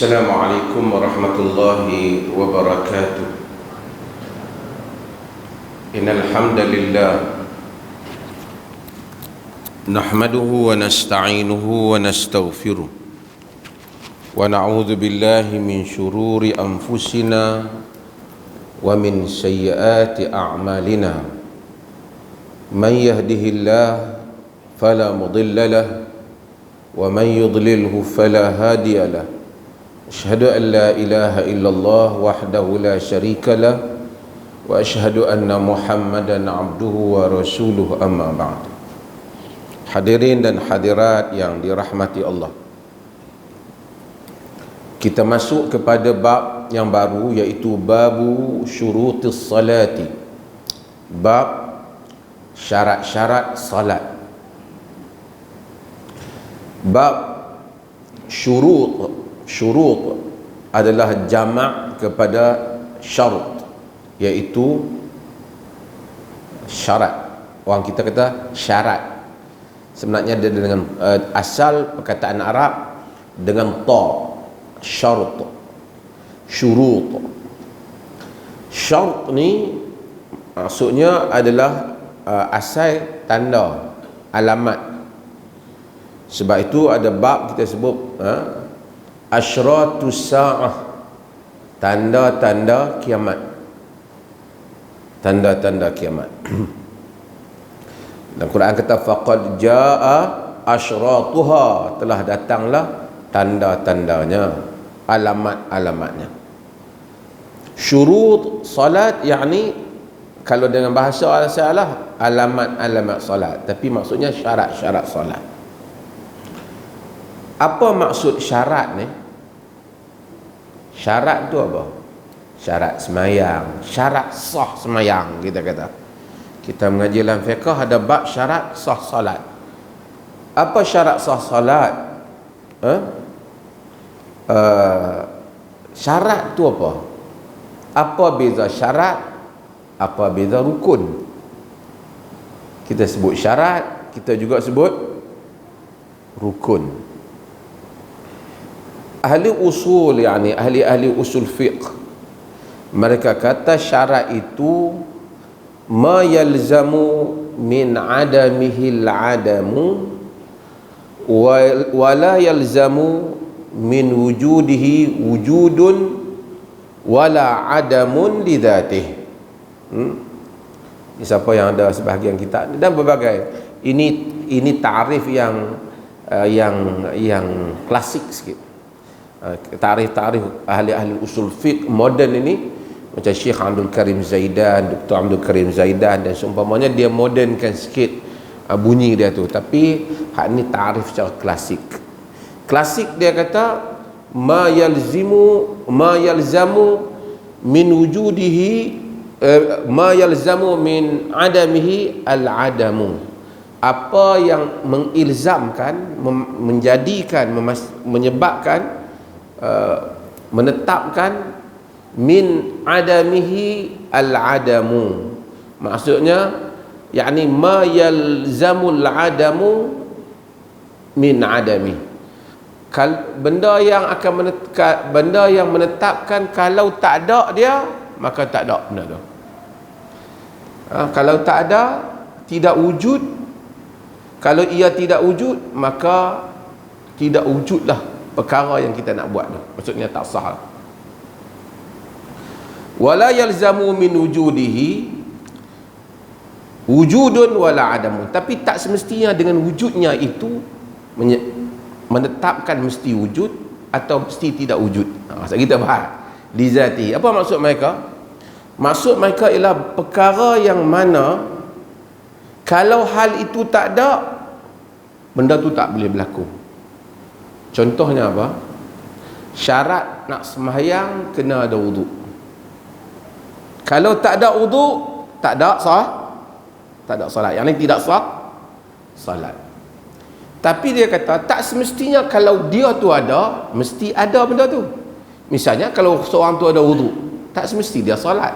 Assalamualaikum warahmatullahi wabarakatuh. Innal hamdalillah nahmaduhu wa nasta'inuhu wa nastaghfiruh wa na'udzu billahi min shururi anfusina wa min sayyiati a'malina. Man yahdihillahu fala mudilla lahu wa man yudlilhu fala hadiya lahu. Asyhadu an la ilaha illallah wahdahu la syarika lah wa asyhadu anna Muhammadan abduhu wa rasuluhu, amma ba'd. Hadirin dan hadirat yang dirahmati Allah, kita masuk kepada bab yang baru, iaitu babu syurutis salati, bab syarat-syarat salat. Bab syurut adalah jamak kepada syarat, iaitu syarat. Orang kita kata syarat, sebenarnya dia dengan asal perkataan Arab dengan ta, syarat, syurut. Syarat ni maksudnya adalah asal tanda, alamat. Sebab itu ada bab kita sebut asyratus sa'ah, tanda-tanda kiamat. Tanda-tanda kiamat. Dan Quran kata faqad jaa asyratuha, telah datanglah tanda-tandanya, alamat-alamatnya. Syurut salat yakni, kalau dengan bahasa al-salah, alamat-alamat salat, tapi maksudnya syarat-syarat salat. Apa maksud syarat ni? Syarat tu apa? Syarat semayang, syarat sah semayang, kita kata. Kita mengaji dalam fiqh ada bab syarat sah salat. Apa syarat sah salat? Syarat tu apa? Apa beza syarat? Apa beza rukun? Kita sebut syarat, kita juga sebut rukun. Ahli usul, yakni ahli usul fiqh, mereka kata syarat itu ma yalzamu min adamihi al-adamu wa la yalzamu min wujudihi wujudun wala adamun li dzatihi. Siapa yang ada sebahagian kitab dan berbagai, ini ta'rif yang klasik sikit. Tarikh-tarikh ahli-ahli usul fiqh moden ini, macam Syekh Abdul Karim Zaidan, Dr. Abdul Karim Zaidan dan seumpamanya, dia modernkan sikit bunyi dia tu. Tapi hak ni tarikh secara klasik. Klasik dia kata ma yalzamu min wujudihi ma yalzamu min adamihi al-adamu. Apa yang mengilzamkan, menjadikan, menyebabkan, menetapkan min adamihi al-adamu, maksudnya yakni ma yalzamul adamu min adami, benda yang akan benda yang menetapkan kalau tak ada dia, maka tak ada benda tu. Kalau tak ada, tidak wujud. Kalau ia tidak wujud, maka tidak wujudlah perkara yang kita nak buat tu, maksudnya tak sah. Wala yalzamu min wujudihi wujudun wala adamun, tapi tak semestinya dengan wujudnya itu menetapkan mesti wujud atau mesti tidak wujud. Maksud kita bahas li zati. Apa maksud mereka? Maksud mereka ialah perkara yang mana kalau hal itu tak ada, benda tu tak boleh berlaku. Contohnya apa? Syarat nak sembahyang kena ada wuduk. Kalau tak ada wuduk, tak ada salat. Yang ni tidak sah salat. Tapi dia kata tak semestinya kalau dia tu ada, mesti ada benda tu. Misalnya kalau seorang tu ada wuduk, tak semesti dia salat.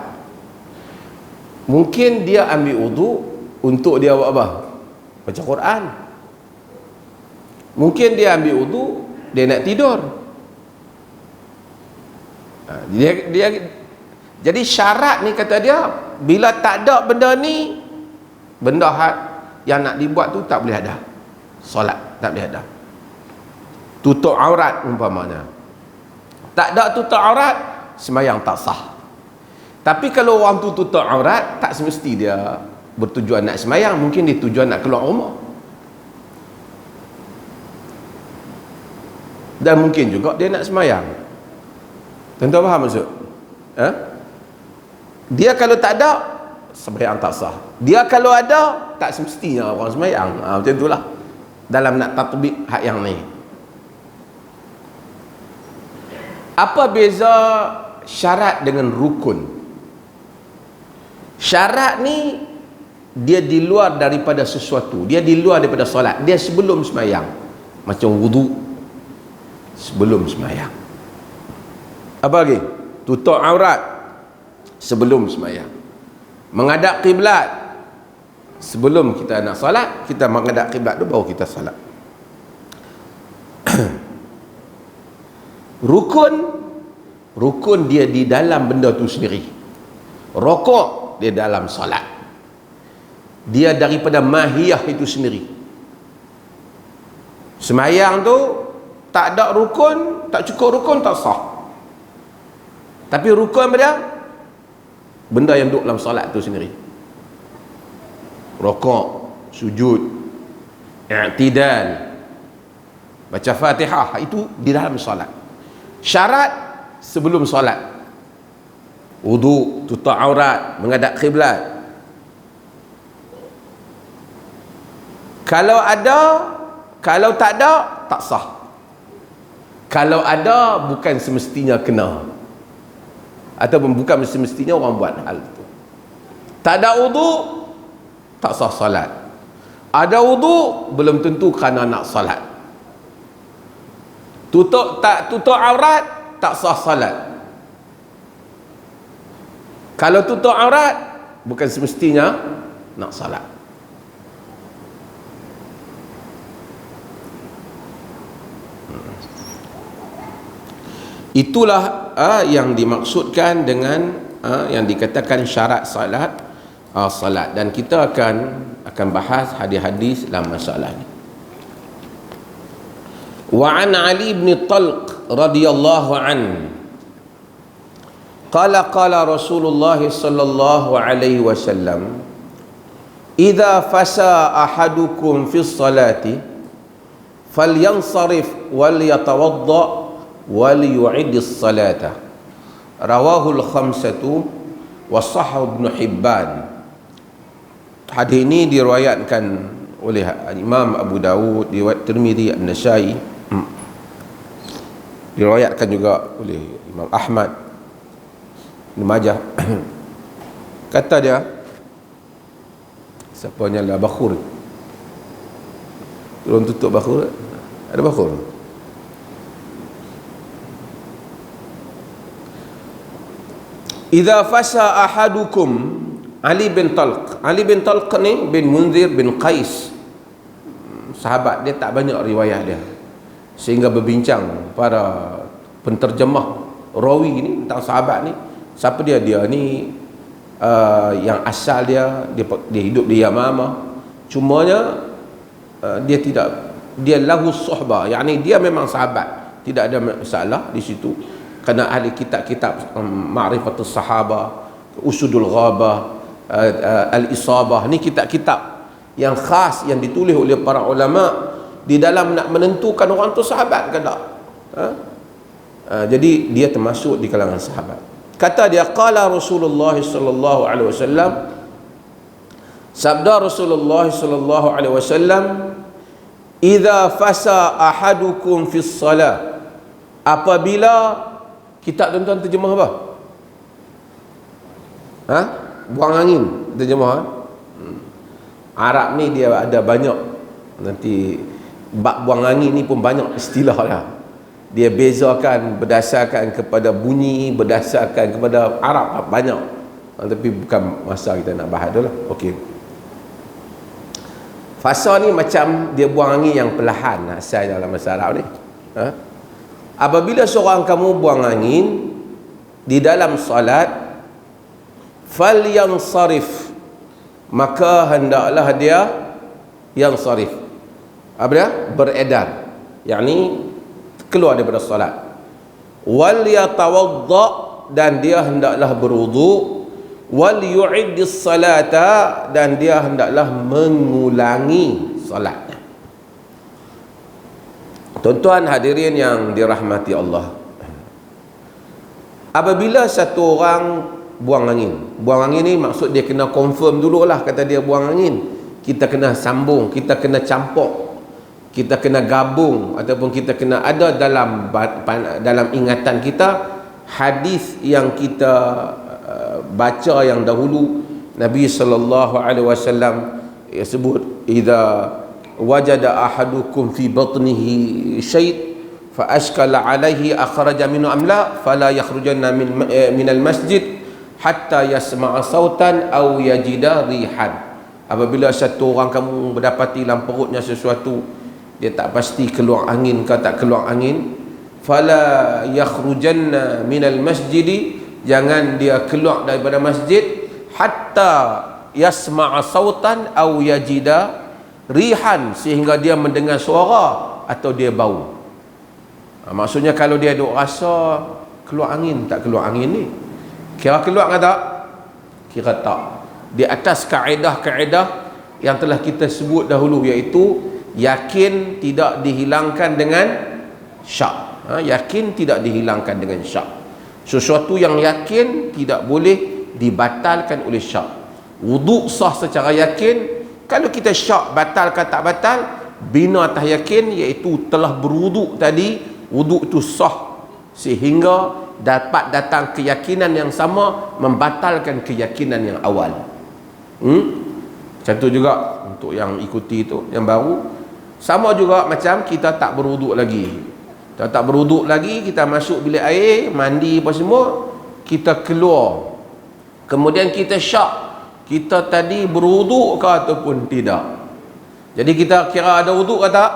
Mungkin dia ambil wuduk untuk dia buat apa? Baca Quran. Mungkin dia ambil wuduk, dia nak tidur. Dia jadi syarat ni kata dia, bila tak ada benda ni, benda yang nak dibuat tu tak boleh ada. Solat tak boleh ada. Tutup aurat umpamanya, tak ada tutup aurat, sembahyang tak sah. Tapi kalau orang tu tutup aurat, tak semesti dia bertujuan nak sembahyang, mungkin dia tujuan nak keluar rumah. Dan mungkin juga dia nak sembahyang. Tuan-tuan faham maksud? Dia kalau tak ada, sembahyang tak sah. Dia kalau ada, tak semestinya orang sembahyang. Macam itulah dalam nak tatbik hak yang ni. Apa beza syarat dengan rukun? Syarat ni dia di luar daripada sesuatu, dia di luar daripada solat, dia sebelum sembahyang. Macam wudu sebelum sembahyang. Apa lagi? Tutup aurat sebelum sembahyang. Menghadap kiblat sebelum kita nak solat, kita menghadap kiblat tu baru kita solat. Rukun dia di dalam benda tu sendiri. Rokok dia dalam solat, dia daripada mahiyah itu sendiri. Sembahyang tu tak ada rukun, tak cukup rukun, tak sah. Tapi rukun apa dia? Benda yang duduk dalam solat tu sendiri. Rokok, sujud, i'tidal, baca Fatihah, itu di dalam solat. Syarat sebelum solat, wudu, tutup aurat, menghadap kiblat. Kalau ada, kalau tak ada, tak sah. Kalau ada, bukan semestinya kena, ataupun bukan semestinya orang buat hal itu. Tak ada wudu, tak sah salat. Ada wudu, belum tentu kerana nak salat. Tutup aurat, tak sah salat. Kalau tutup aurat, bukan semestinya nak salat. Itulah yang dimaksudkan dengan yang dikatakan syarat salat. Salat, dan kita akan bahas hadis-hadis dalam masalah ni. Wa an Ali bin Talq radhiyallahu an qala Rasulullah sallallahu alaihi wasallam, idza fasa ahadukum fi salati falyansarif wal yatawadda wal yu'id as-salata. Rawahul khamsatu wa sahih Ibn Hibban. Hadis ini diriwayatkan oleh Imam Abu Dawud, diriwayat Tirmizi, An-Nasai, diriwayatkan juga oleh Imam Ahmad, Ibn Majah. Kata dia, siapa nyala bakhur? Tolong tutup bakhur. Ada bakhur? Idza fasa ahadukum, Ali bin Talq. Ali bin Talq ni bin Munzir bin Qais, sahabat, dia tak banyak riwayat dia, sehingga berbincang para penterjemah rawi ni tentang sahabat ni, siapa dia. Dia ni yang asal dia hidup di Yamamah, cumanya dia lahu suhbah, yakni dia memang sahabat, tidak ada masalah di situ. Kerana ahli kitab-kitab Ma'rifatus Sahabah, Usudul Ghabah, Al-Isabah, ni kitab-kitab yang khas yang ditulis oleh para ulama di dalam nak menentukan orang tu sahabat ke tak. Jadi dia termasuk di kalangan sahabat. Kata dia, qala Rasulullah sallallahu alaihi wasallam, sabda Rasulullah sallallahu alaihi wasallam, idza fasa ahadukum fi shalah, apabila, kita tuan-tuan terjemah apa? Buang angin terjemah. Arab ni dia ada banyak, nanti bab buang angin ni pun banyak istilah lah. Dia bezakan berdasarkan kepada bunyi, berdasarkan kepada Arab banyak. Tapi bukan masa kita nak bahas tu lah. Okey. Fasa ni macam dia buang angin yang perlahan asal dalam bahasa Arab ni. Apabila seorang kamu buang angin, di dalam salat, falyansarif, maka hendaklah dia yang sarif. Apa dia? Beredar, yakni keluar daripada salat. Wal yatawadda, dan dia hendaklah berwudu. Wal yu'iddis salata, dan dia hendaklah mengulangi salatnya. Tuan-tuan hadirin yang dirahmati Allah, apabila satu orang buang angin ni maksud dia kena confirm dululah, kata dia buang angin, kita kena sambung, kita kena campur, kita kena gabung, ataupun kita kena ada dalam ingatan kita hadis yang kita baca yang dahulu. Nabi sallallahu alaihi wasallam sebut, idza wajada ahadukum fi batnihi syai' fa ashkala alaihi akhraja minhu am la fala yakhrujanna min al masjid hatta yasma'a sautan aw yajida rihan. Apabila satu orang kamu mendapati dalam perutnya sesuatu, dia tak pasti keluar angin ke tak keluar angin, fala yakhrujanna minal masjid, jangan dia keluar daripada masjid, hatta yasma'a sautan aw yajida rihan, sehingga dia mendengar suara atau dia bau. Maksudnya kalau dia duk rasa keluar angin, tak keluar angin ni, kira keluar ke tak? Kira tak. Di atas kaedah-kaedah yang telah kita sebut dahulu, iaitu yakin tidak dihilangkan dengan syak. Yakin tidak dihilangkan dengan syak. Sesuatu yang yakin tidak boleh dibatalkan oleh syak. Wuduk sah secara yakin. Kalau kita syak batal ke tak batal, bina atas yakin, iaitu telah berwuduk tadi, wuduk itu sah sehingga dapat datang keyakinan yang sama membatalkan keyakinan yang awal. Macam tu juga untuk yang ikuti itu, yang baru sama juga macam kita tak berwuduk lagi. Kita tak berwuduk lagi, kita masuk bilik air, mandi apa semua, kita keluar, kemudian kita syak, kita tadi berwuduk ke ataupun tidak. Jadi kita kira ada wuduk ke tak?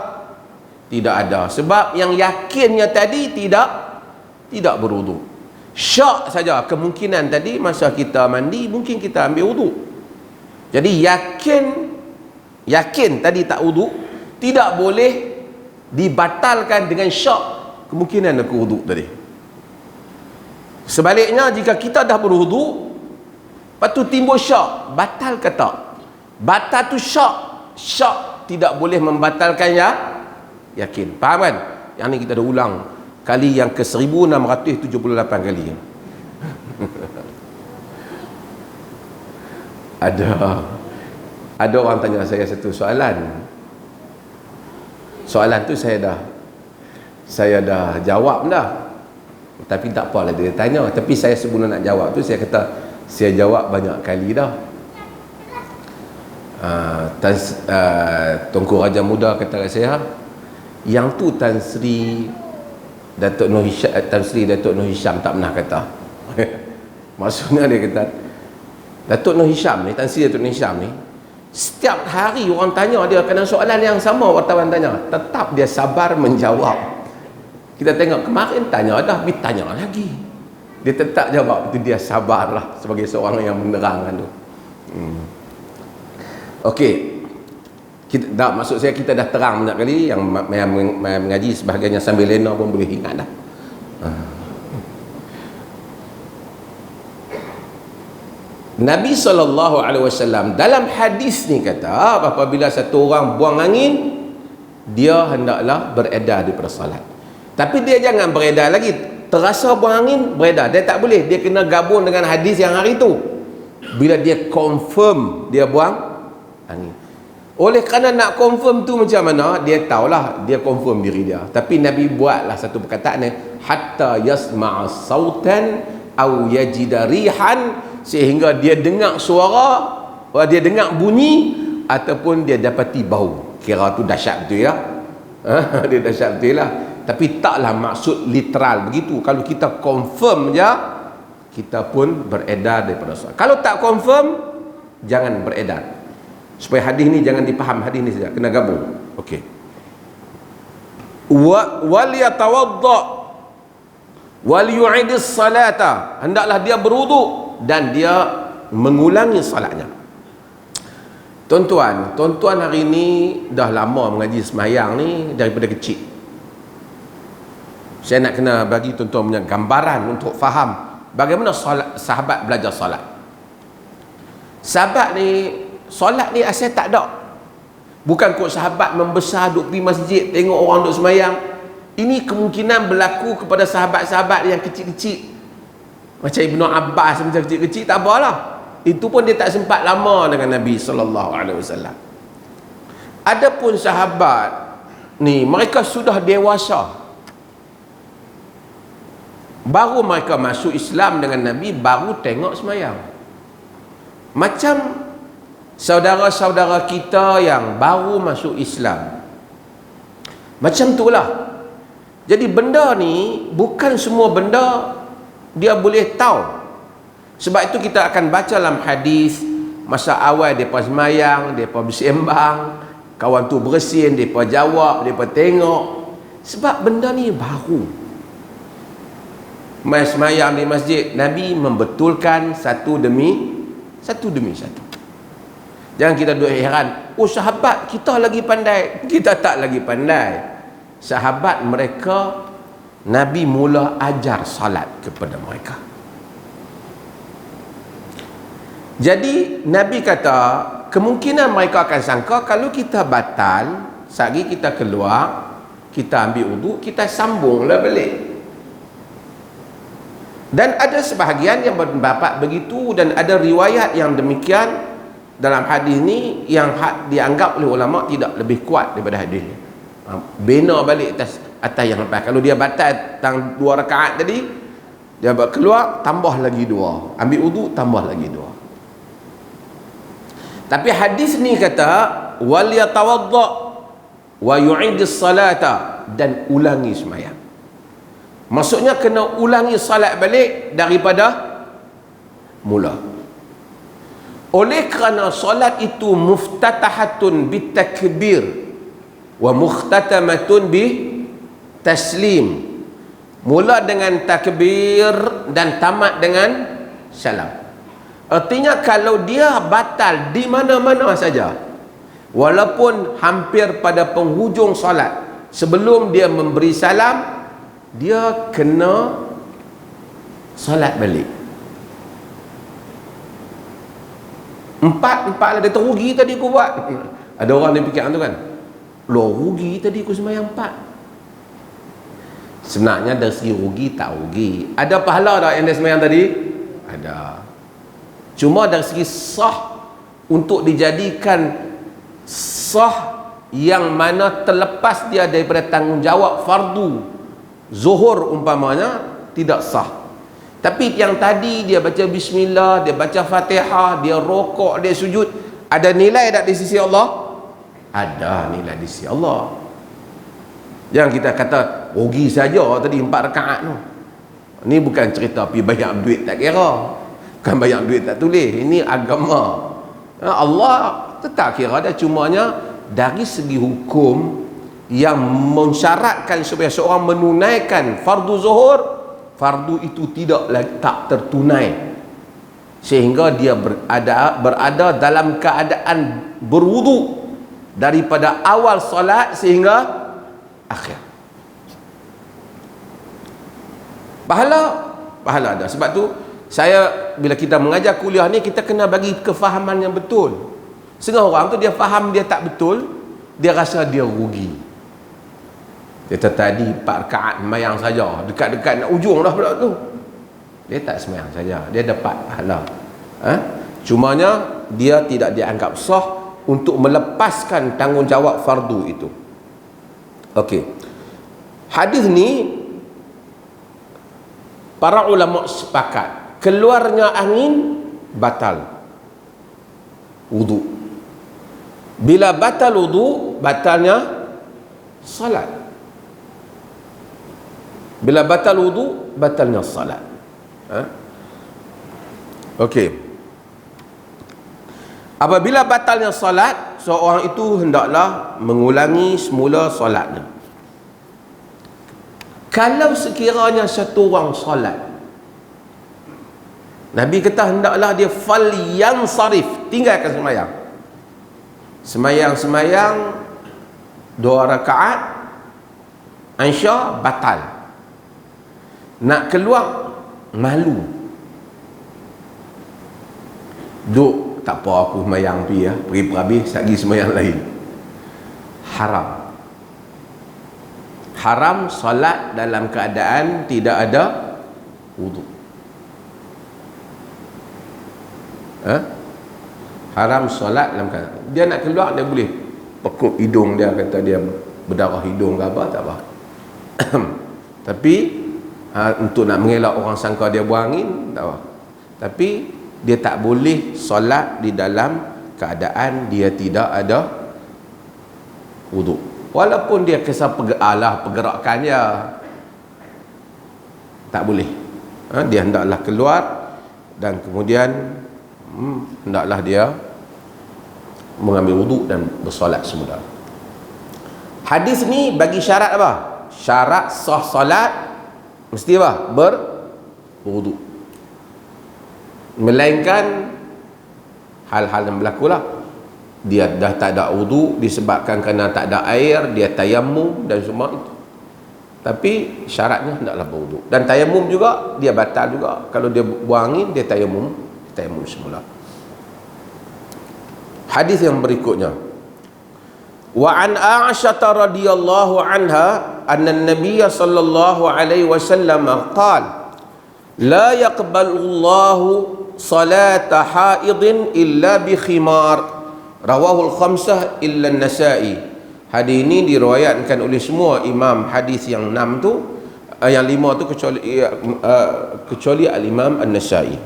Tidak ada, sebab yang yakinnya tadi tidak berwuduk. Syak saja kemungkinan tadi masa kita mandi mungkin kita ambil wuduk. Jadi yakin tadi tak wuduk tidak boleh dibatalkan dengan syak kemungkinan aku wuduk tadi. Sebaliknya, jika kita dah berwuduk, lepas tu timbul syak, batal ke tak? Batal tu syak tidak boleh membatalkan yakin. Faham kan? Yang ni kita dah ulang kali yang ke 1678 kali. Ada orang tanya saya satu soalan. Soalan tu saya dah jawab dah. Tapi tak apalah dia tanya. Tapi saya sebelum nak jawab tu, saya kata saya jawab banyak kali dah. Tunku Raja Muda kata kat saya, yang tu Tan Sri Datuk Nur Hisham tak pernah kata. Maksudnya dia kata, Datuk Nur Hisham ni, Tan Sri Datuk Nur Hisham ni, setiap hari orang tanya dia kena soalan yang sama, wartawan tanya, tetap dia sabar menjawab. Kita tengok kemarin tanya dah, tapi tanya lagi, dia tetap jawab. Itu dia sabarlah sebagai seorang yang menerangkan tu. Okey, maksud saya kita dah terang banyak kali. Yang mengaji sebahagiannya sambil lena pun boleh ingat dah. Nabi SAW dalam hadis ni kata, apabila satu orang buang angin, dia hendaklah beredar daripada salat. Tapi dia jangan beredar lagi, terasa buang angin, beredar. Dia tak boleh, dia kena gabung dengan hadis yang hari tu. Bila dia confirm dia buang angin. Oleh kerana nak confirm tu macam mana, dia tahulah, dia confirm diri dia. Tapi Nabi buatlah satu perkataan ni, hatta yasma'a sautan aw yajida rihan, sehingga dia dengar suara, dia dengar bunyi, ataupun dia dapati bau. Kira tu dahsyat betul ya. Dia dahsyat betul lah. Tapi taklah maksud literal begitu. Kalau kita confirm je, kita pun beredar daripada salat. Kalau tak confirm, jangan beredar. Supaya hadis ni jangan dipaham hadis ni saja, kena gabung. Okey. Wal yatawadda, Wal yu'idis salata, hendaklah dia berwuduk dan dia mengulangi salatnya. Tuan-tuan hari ni dah lama mengaji semayang ni daripada kecil. Saya nak kena bagi tuan-tuan punya gambaran untuk faham bagaimana sahabat belajar solat. Sahabat ni, solat ni asal tak ada. Bukan kot sahabat membesar duduk pergi masjid tengok orang duduk semayang. Ini kemungkinan berlaku kepada sahabat-sahabat yang kecil-kecil. Macam Ibnu Abbas macam kecil-kecil, tak apalah. Itu pun dia tak sempat lama dengan Nabi SAW. Adapun sahabat ni, mereka sudah dewasa. Baru mereka masuk Islam dengan Nabi, baru tengok semayang. Macam saudara-saudara kita yang baru masuk Islam. Macam itulah. Jadi benda ni, bukan semua benda dia boleh tahu. Sebab itu kita akan baca dalam hadis, masa awal mereka semayang, mereka bersembang, kawan tu bersin, mereka jawab, mereka tengok. Sebab benda ni baru. Semayang di masjid, Nabi membetulkan satu demi satu. Jangan kita duduk heran, oh sahabat kita lagi pandai. Kita tak lagi pandai. Sahabat mereka, Nabi mula ajar salat kepada mereka. Jadi Nabi kata, kemungkinan mereka akan sangka kalau kita batal, sehari kita keluar, kita ambil wuduk, kita sambunglah balik. Dan ada sebahagian yang berpendapat begitu, dan ada riwayat yang demikian dalam hadis ni yang dianggap oleh ulama tidak lebih kuat daripada hadis ni. Bina balik atas yang lepas. Kalau dia batal tang 2 rakaat tadi, dia keluar tambah lagi 2, ambil wuduk tambah lagi 2. Tapi hadis ni kata wal yatawadda wa yu'idis salata, dan ulangi sembahyang. Maksudnya kena ulangi salat balik daripada mula. Oleh kerana salat itu muftatahatun bitakbir wa mukhtatamatun bi taslim. Mula dengan takbir dan tamat dengan salam. Artinya kalau dia batal di mana-mana saja, walaupun hampir pada penghujung salat, sebelum dia memberi salam, dia kena salat balik. Empat lah, dia terugi tadi aku buat. Ada orang dia fikir tu kan, lo rugi tadi aku sembahyang 4. Sebenarnya dari segi rugi tak rugi. Ada pahala tak yang dia sembahyang tadi? Ada. Cuma dari segi sah, untuk dijadikan sah yang mana terlepas dia daripada tanggungjawab fardu zuhur umpamanya, tidak sah. Tapi yang tadi dia baca bismillah, dia baca Fatihah, dia rokok, dia sujud, ada nilai tak di sisi Allah? Ada nilai di sisi Allah. Jangan kita kata rugi saja tadi 4 rakaat tu. Ni bukan cerita pergi banyak duit tak kira, bukan banyak duit tak tulis. Ini agama. Allah tak kira dah, cumanya dari segi hukum yang mensyaratkan supaya seorang menunaikan fardu zuhur, fardu itu tak tertunai sehingga dia berada dalam keadaan berwudu daripada awal solat sehingga akhir. Pahala ada. Sebab tu saya, bila kita mengajar kuliah ni, kita kena bagi kefahaman yang betul. Setengah orang tu dia faham dia tak betul, dia rasa dia rugi. Dia tadi 4 rakaat sembahyang saja, dekat-dekat nak ujung dah pula tu. Dia tak sembahyang saja, dia dapat pahala. Cumanya dia tidak dianggap sah untuk melepaskan tanggungjawab fardu itu. Okey. Hadis ni para ulama sepakat, keluarnya angin batal wudu. Bila batal wudu, batalnya salat. Bila batal wudu, batalnya salat. Okey. Apabila batalnya salat, seorang itu hendaklah mengulangi semula salatnya. Kalau sekiranya satu orang solat, Nabi kata hendaklah dia falyansarif, tinggalkan sembahyang. Sembahyang 2 rakaat, insya batal. Nak keluar malu, duk tak apa aku sembahyang pergi ya, pergi perhabis lagi sembahyang lain. Haram solat dalam keadaan tidak ada wuduk. Haram solat dalam keadaan dia nak keluar, dia boleh pekuk hidung dia, kata dia berdarah hidung ke apa, tak apa. Tapi untuk nak mengelak orang sangka dia buang angin, tak apa. Tapi dia tak boleh solat di dalam keadaan dia tidak ada wuduk. Walaupun dia kisah pergerakannya, tak boleh. Dia hendaklah keluar dan kemudian hendaklah dia mengambil wuduk dan bersolat semula. Hadis ni bagi syarat apa? Syarat sah solat mesti apa? Berwuduk. Melainkan hal-hal yang berlaku lah, dia dah tak ada wuduk disebabkan kerana tak ada air, dia tayammum dan semua itu. Tapi syaratnya hendaklah berwuduk. Dan tayammum juga dia batal juga. Kalau dia buang angin, dia tayammum semula. Hadis yang berikutnya, wa an Aisyah radhiyallahu anha anna an-nabiy sallallahu alaihi wasallam qala la yaqbalu Allahu salata haidin illa bi khimar. Rawahul khamsah illa an-Nasa'i. Hadis ini diriwayatkan oleh semua imam hadis yang 6 tu, yang 5 tu kecuali al-Imam An-Nasa'i.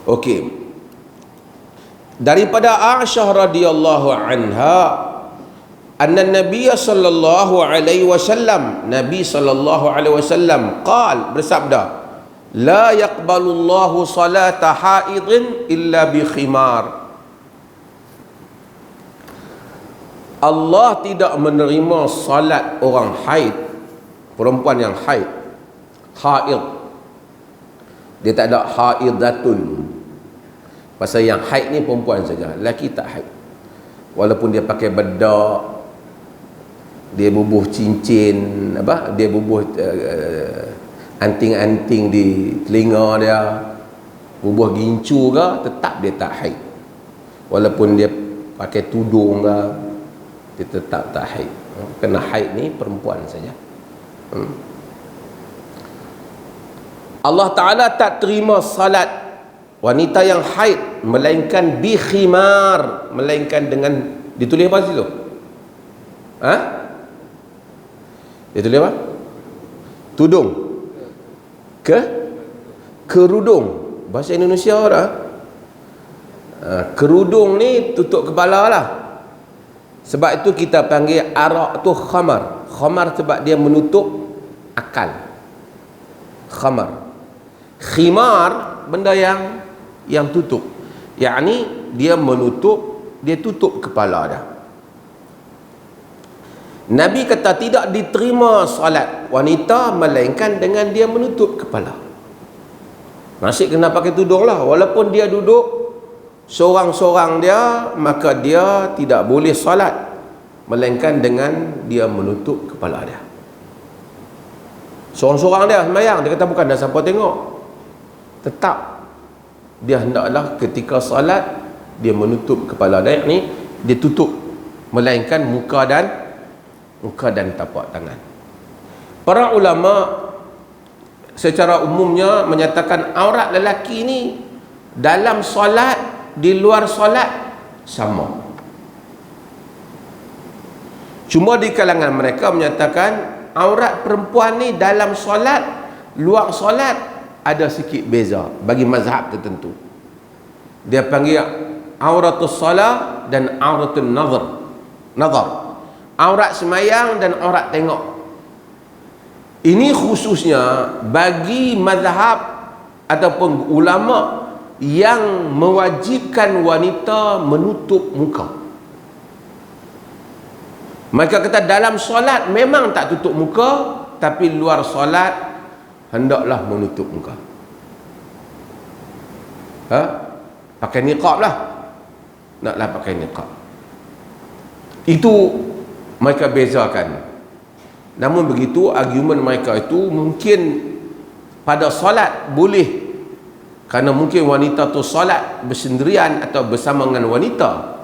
Okey. Daripada Aisyah radhiyallahu anha anna Nabiy sallallahu alaihi wasallam, Nabi sallallahu alaihi wasallam bersabda, la yaqbalu Allahu salata haidin illa bi khimar. Allah tidak menerima salat orang haid, perempuan yang haid. Dia tak ada haidatun. Pasal yang haid ni perempuan saja, lelaki tak haid. Walaupun dia pakai bedak, dia bubuh cincin, dia bubuh anting-anting di telinga dia, bubuh gincu ke, tetap dia tak haid. Walaupun dia pakai tudung ke, dia tetap tak haid. Kena haid ni perempuan saja. Allah Ta'ala tak terima salat wanita yang haid melainkan bi khimar, melainkan dengan, ditulis apa situ? Ditulis apa? Tudung. Kerudung. Bahasa Indonesia orang. Kerudung ni tutup kepala lah. Sebab itu kita panggil arak tu khamar. Khamar sebab dia menutup akal. Khamar. Khimar benda yang tutup. Yakni dia menutup, dia tutup kepala dia. Nabi kata tidak diterima salat wanita melainkan dengan dia menutup kepala. Masih kena pakai tudung lah. Walaupun dia duduk seorang-seorang dia, maka dia tidak boleh salat melainkan dengan dia menutup kepala dia. Seorang-seorang dia sembahyang, dia kata bukan dah siapa tengok. Tetap dia hendaklah ketika salat dia menutup kepala dia, ni dia tutup, melainkan muka dan tapak tangan. Para ulama secara umumnya menyatakan aurat lelaki ni dalam solat, di luar solat sama. Cuma di kalangan mereka menyatakan aurat perempuan ni dalam solat, luar solat ada sikit beza bagi mazhab tertentu. Dia panggil auratus salah dan auratun nazar. Aurat semayang dan aurat tengok. Ini khususnya bagi mazhab ataupun ulama yang mewajibkan wanita menutup muka. Mereka kata dalam solat memang tak tutup muka, tapi luar solat hendaklah menutup muka. Pakai niqab lah, naklah pakai niqab. Itu mereka bezakan. Namun begitu, argumen mereka itu mungkin pada solat boleh, kerana mungkin wanita tu solat bersendirian atau bersama dengan wanita.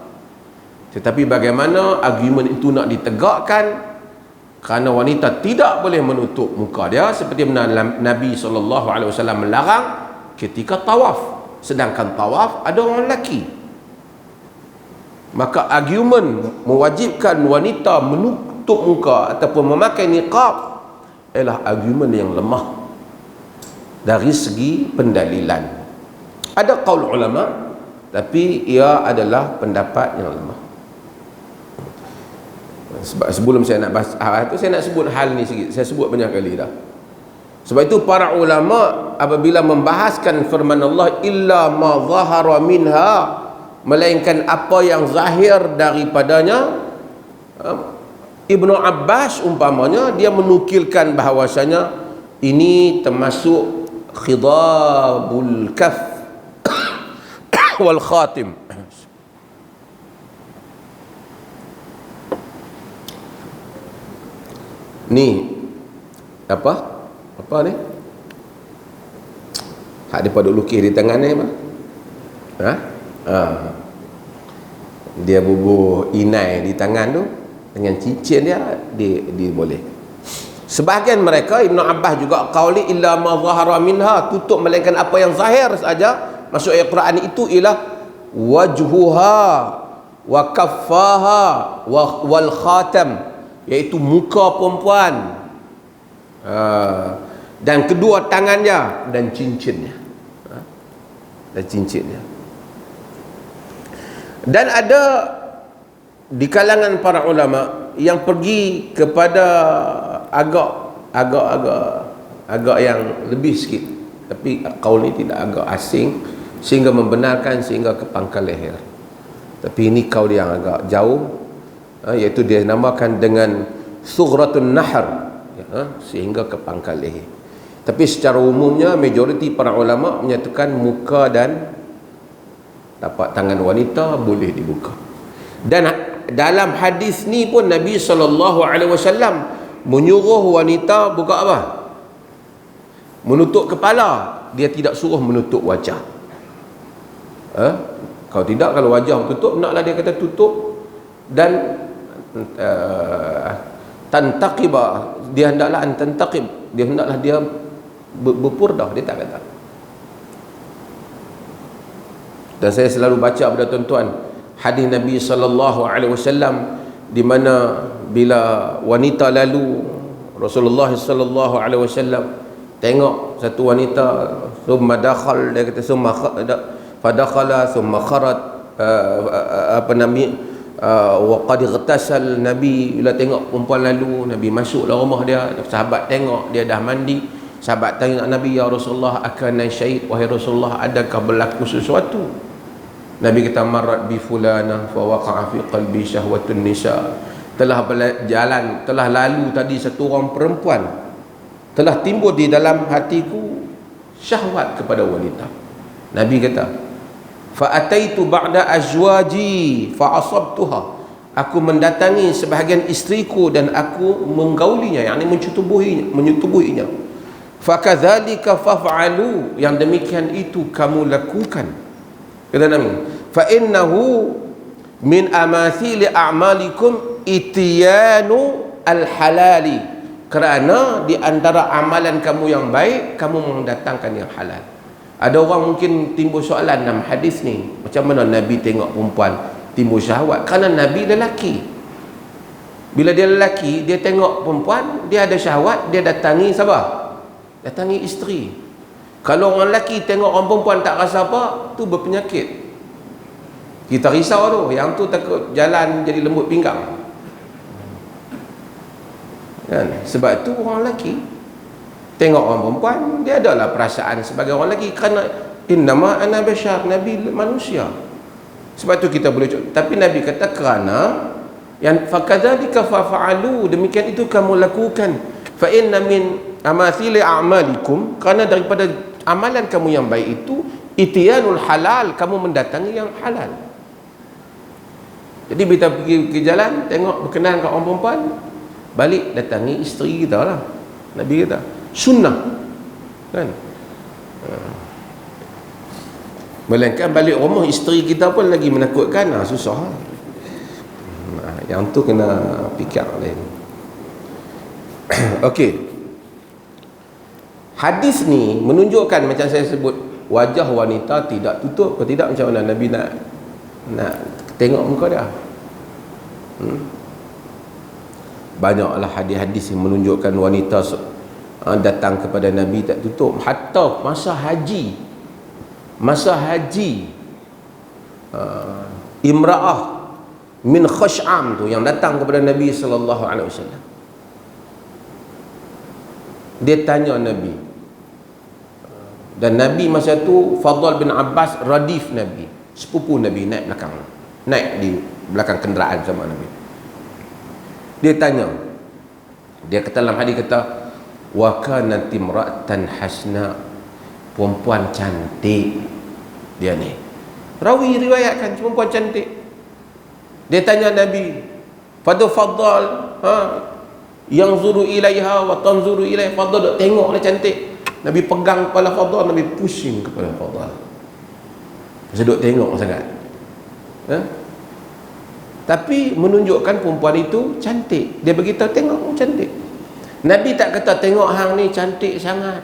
Tetapi bagaimana argumen itu nak ditegakkan, kerana wanita tidak boleh menutup muka dia, seperti mana Nabi SAW melarang ketika tawaf, sedangkan tawaf ada orang lelaki. Maka argumen mewajibkan wanita menutup muka ataupun memakai niqab ialah argumen yang lemah dari segi pendalilan. Ada qaul ulama, tapi ia adalah pendapat yang lemah. Sebab sebelum saya nak bahas hal itu, saya nak sebut hal ni sikit. Saya sebut banyak kali dah. Sebab itu para ulama apabila membahaskan firman Allah, illa ma zahara minha, melainkan apa yang zahir daripadanya, Ibnu Abbas umpamanya dia menukilkan bahawasanya ini termasuk khidabul kaf wal khatim. Ni apa ni hak dia pada lukis di tangan ni apa? Dia bubuh inai di tangan tu dengan cincin dia boleh. Sebahagian mereka, Ibnu Abbas juga qauli illa ma zahara minha, tutup melainkan apa yang zahir saja. Maksud ayat Quran itu ialah wajhuha wa kaffaha wal khatam, iaitu muka perempuan, dan kedua tangannya dan cincinnya. Dan ada di kalangan para ulama yang pergi kepada agak yang lebih sikit, tapi qaul ni tidak agak asing sehingga membenarkan sehingga ke pangkal leher. Tapi ini qaul yang agak jauh, iaitu dia namakan dengan sughratun nahr, sehingga ke pangkal leher. Tapi secara umumnya majoriti para ulama menyatakan muka dan tapak tangan wanita boleh dibuka. Dan dalam hadis ni pun Nabi SAW menyuruh wanita buka apa? Menutup kepala. Dia tidak suruh menutup wajah. Kalau tidak, kalau wajah tutup, naklah dia kata tutup. Dan tantaqiba, dia hendaklah tantaqib, dia hendaklah dia berpurdah, dia tak kata. Dan saya selalu baca kepada tuan-tuan hadis Nabi SAW di mana bila wanita lalu, Rasulullah SAW tengok satu wanita, summa dakhal, dia kata summa fadakhala summa kharat, wa qad ightasal. Nabi bila tengok perempuan lalu, Nabi masuklah rumah dia, sahabat tengok dia dah mandi, sahabat tanya Nabi, ya Rasulullah akana syait, wahai Rasulullah adakah berlaku sesuatu? Nabi kata marrat bi fulana fa waqa'a fi qalbi syahwatun nisa, telah berjalan, telah lalu tadi satu orang perempuan, telah timbul di dalam hatiku syahwat kepada wanita. Nabi kata fa ataitu ba'da azwaji fa asabtuha, aku mendatangi sebahagian isteriku dan aku menggaulinya, yakni menyetubuhinya. Fa kadzalika faf'alu, yang demikian itu kamu lakukan. Kata Nabi, fa innahu min amathili a'malikum ityanu al-halali, kerana di antara amalan kamu yang baik, kamu mendatangkan yang halal. Ada orang mungkin timbul soalan dalam hadis ni, macam mana Nabi tengok perempuan timbul syahwat? Kerana Nabi lelaki. Bila dia lelaki, dia tengok perempuan, dia ada syahwat, dia datangi siapa? Datangi isteri. Kalau orang lelaki tengok orang perempuan tak rasa apa, tu berpenyakit. Kita risau tu, yang tu takut jalan jadi lembut pinggang. Kan? Sebab tu orang lelaki tengok orang perempuan, dia adalah perasaan sebagai orang lelaki, kerana innama ana bashar, Nabi manusia. Sebab tu kita boleh cakap. Tapi Nabi kata kerana yang fakadzalika fa'alu, demikian itu kamu lakukan. Fa inna min amathili a'malikum, kerana daripada amalan kamu yang baik itu itiyanul halal, kamu mendatangi yang halal. Jadi kita pergi ke jalan, tengok berkenan kat orang perempuan, balik datangi isteri kita lah. Nabi kata sunnah kan. Melainkan balik rumah isteri kita pun lagi menakutkan, susah. Yang tu kena fikir lain. Okey. Hadis ni menunjukkan, macam saya sebut, wajah wanita tidak tutup. Kalau tidak, macam mana Nabi nak tengok muka dia? Banyaklah hadis-hadis yang menunjukkan wanita datang kepada Nabi tak tutup. Hatta masa haji, imra'ah min Khash'am tu yang datang kepada Nabi sallallahu alaihi wasallam, dia tanya Nabi, dan Nabi masa tu Fadl bin Abbas radif Nabi, sepupu Nabi, naik di belakang kenderaan sama Nabi. Dia tanya, dia kata dalam hadis kata, wa kanat imra'atan hasna, perempuan cantik dia ni. Rawi riwayatkan perempuan cantik. Dia tanya Nabi, Fadl yang zuru ilaiha wa tanzuru ilaiha, Fadl duk tengok dia cantik. Nabi pegang kepala Fadl, Nabi pusing kepala Fadl. Pasal duk tengok sangat. Tapi menunjukkan perempuan itu cantik. Dia beritahu tengok cantik. Nabi tak kata tengok hang ni cantik sangat,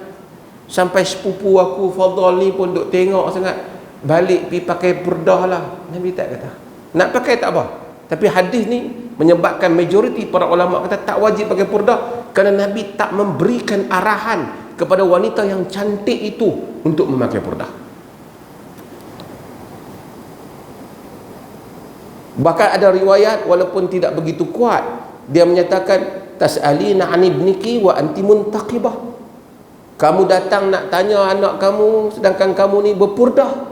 sampai sepupu aku Fadl ni pun duk tengok sangat, balik pi pakai purdah lah. Nabi tak kata. Nak pakai tak apa. Tapi hadis ni menyebabkan majoriti para ulama kata tak wajib pakai purdah, kerana Nabi tak memberikan arahan kepada wanita yang cantik itu untuk memakai purdah. Bahkan ada riwayat walaupun tidak begitu kuat, dia menyatakan tas'alina an ibniki wa anti muntaqibah, kamu datang nak tanya anak kamu sedangkan kamu ni berpurdah.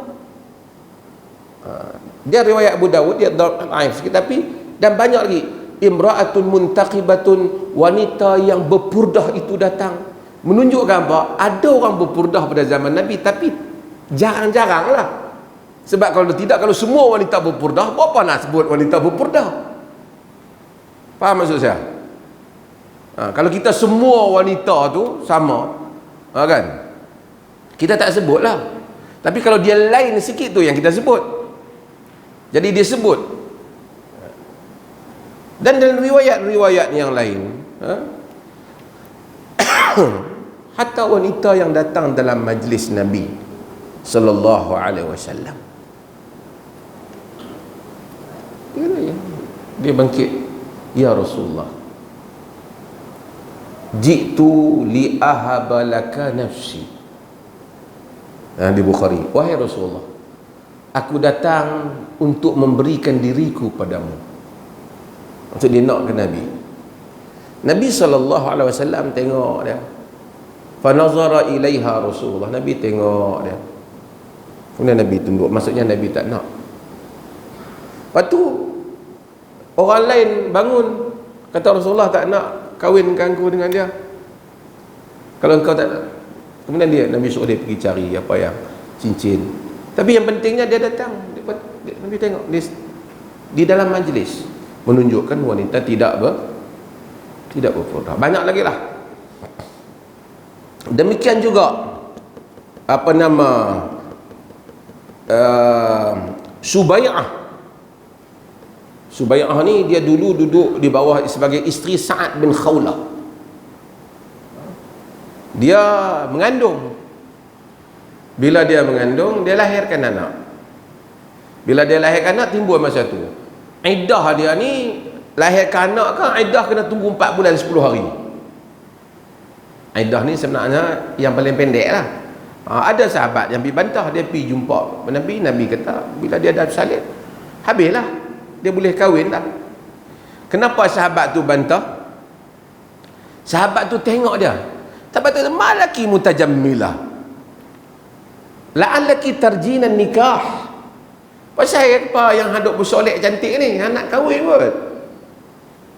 Dia riwayat Abu Dawud, dia dhaif sikit, tapi dan banyak lagi, imra'atun muntaqibatun, wanita yang berpurdah itu datang. Menunjukkan apa? Ada orang berpurdah pada zaman Nabi, tapi jarang-jarang lah. Sebab kalau tidak, kalau semua wanita berpurdah, apa nak sebut wanita berpurdah? Faham maksud saya? Kalau kita semua wanita tu sama, kan, kita tak sebut lah. Tapi kalau dia lain sikit tu yang kita sebut. Jadi dia sebut. Dan dalam riwayat-riwayat yang lain, hatta wanita yang datang dalam majlis Nabi sallallahu alaihi wasallam, dia bangkit, ya Rasulullah, jitu li ahaba laka nafsi. Di Bukhari, wahai Rasulullah, aku datang untuk memberikan diriku padamu. Maksud dia nak ke Nabi. Nabi SAW tengok dia. Fanazara ilaiha Rasulullah, Nabi tengok dia. Kemudian Nabi tunduk, maksudnya Nabi tak nak. Lepas tu orang lain bangun, kata Rasulullah tak nak kahwinkan aku dengan dia, kalau engkau tak nak. Kemudian dia, Nabi suruh dia pergi cari apa yang cincin. Tapi yang pentingnya dia datang, Nabi tengok dia, di dalam majlis, menunjukkan wanita tidak berpurdah. Banyak lagi lah. Demikian juga apa nama Subai'ah ni, dia dulu duduk di bawah sebagai isteri Sa'ad bin Khawlah. Dia mengandung. Bila dia mengandung, dia lahirkan anak. Bila dia lahirkan anak, timbul masa tu iddah dia ni, lahirkan anak kan, iddah kena tunggu 4 bulan 10 hari. Iddah ni sebenarnya yang paling pendek lah. Ada sahabat yang pergi bantah, dia pergi jumpa Nabi. Nabi kata bila dia dah salib, habislah, dia boleh kahwin dah. Kenapa sahabat tu bantah? Sahabat tu tengok dia, sahabat tu, malaki mutajammilah, la'allaki tarjinan nikah. Pasal apa yang hadap bersolek cantik ni, nak kahwin kot.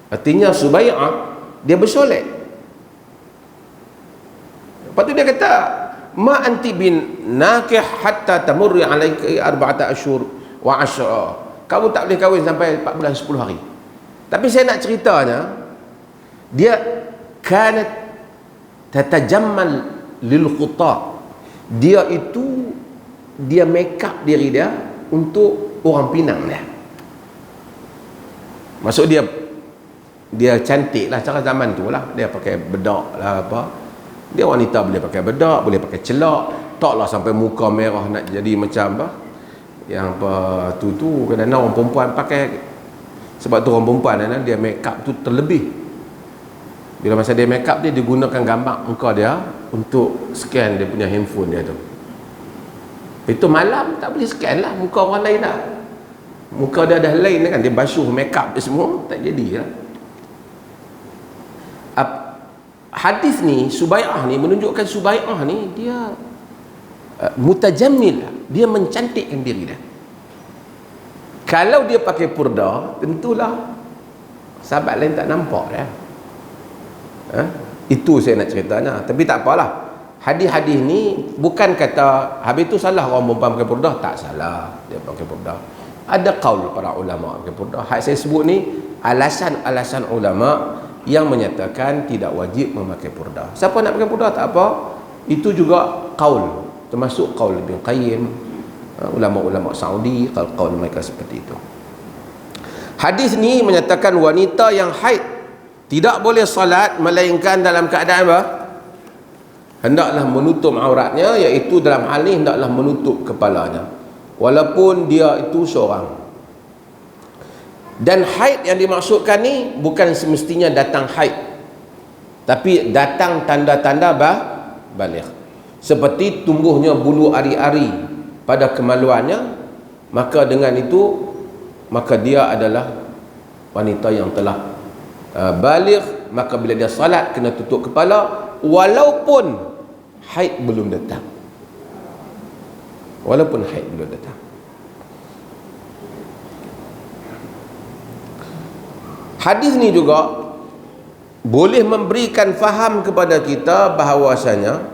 Artinya Subai'ah dia bersolek. Lepas tu dia kata, ma anti bin nakih hatta tamurri alaiki arba'ata asyhur wa asyra. Kamu tak boleh kahwin sampai 4 bulan 10 hari. Tapi saya nak ceritanya, dia kanat tatajammal lil khuta. Dia itu dia make up diri dia untuk orang Pinang dia. Maksud dia cantik lah cara zaman tu lah. Dia pakai bedak lah apa. Dia wanita boleh pakai bedak, boleh pakai celak, taklah sampai muka merah nak jadi macam apa. Yang apa tu kadang-kadang orang perempuan pakai. Sebab tu orang perempuan dia make up tu terlebih. Bila masa dia make up dia gunakan gambar muka dia untuk scan dia punya handphone dia tu. Itu malam tak boleh scan lah muka orang lain lah. Muka dia dah lain kan, dia basuh make up dia semua, tak jadi lah. Hadis ni, Subai'ah ni menunjukkan Subai'ah ni dia mutajammil, dia mencantikkan diri dia. Kalau dia pakai purda, tentulah sahabat lain tak nampak dia. Itu saya nak ceritanya. Tapi tak apalah. Hadis-hadis ni bukan kata habis tu salah orang perempuan pakai purda, tak salah dia pakai purda. Ada qaul para ulama pakai purda. Hak saya sebut ni alasan-alasan ulama yang menyatakan tidak wajib memakai purda. Siapa nak pakai purda tak apa. Itu juga qaul, termasuk qaul Ibn Qayyim, ulama-ulama Saudi, qaul mereka seperti itu. Hadis ni menyatakan wanita yang haid tidak boleh salat melainkan dalam keadaan apa? Hendaklah menutup auratnya, iaitu dalam hal ni hendaklah menutup kepalanya walaupun dia itu seorang. Dan haid yang dimaksudkan ni bukan semestinya datang haid, tapi datang tanda-tanda baligh. Seperti tumbuhnya bulu ari-ari pada kemaluannya, maka dengan itu maka dia adalah wanita yang telah baligh. Maka bila dia salat kena tutup kepala walaupun haid belum datang. Walaupun haid belum datang. Hadis ni juga boleh memberikan faham kepada kita bahawasanya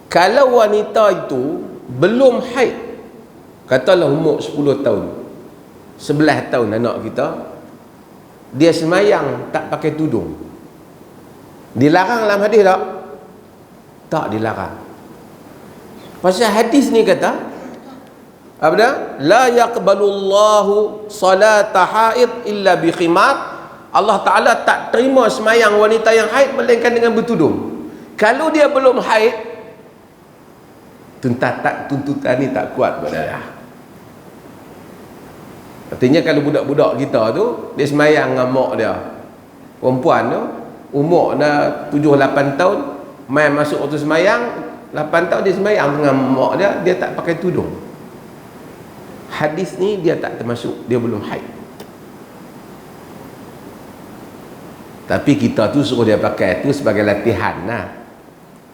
kalau wanita itu belum haid, katalah umur 10 tahun, 11 tahun anak kita, dia semayang tak pakai tudung, dilarang dalam hadis tak? Tak dilarang. Pasal hadis ni kata apa dia? La yaqbalullahu salata haid illa bi khimar. Allah Ta'ala tak terima semayang wanita yang haid melainkan dengan bertudung. Kalau dia belum haid, tuntutan ni tak kuat pada dia. Artinya kalau budak-budak kita tu dia semayang dengan mak dia, perempuan tu umur dah 7-8 tahun, main masuk waktu semayang 8 tahun dia semayang dengan mak dia tak pakai tudung. Hadis ni dia tak termasuk, dia belum haid. Tapi kita tu suruh dia pakai tu sebagai latihan lah.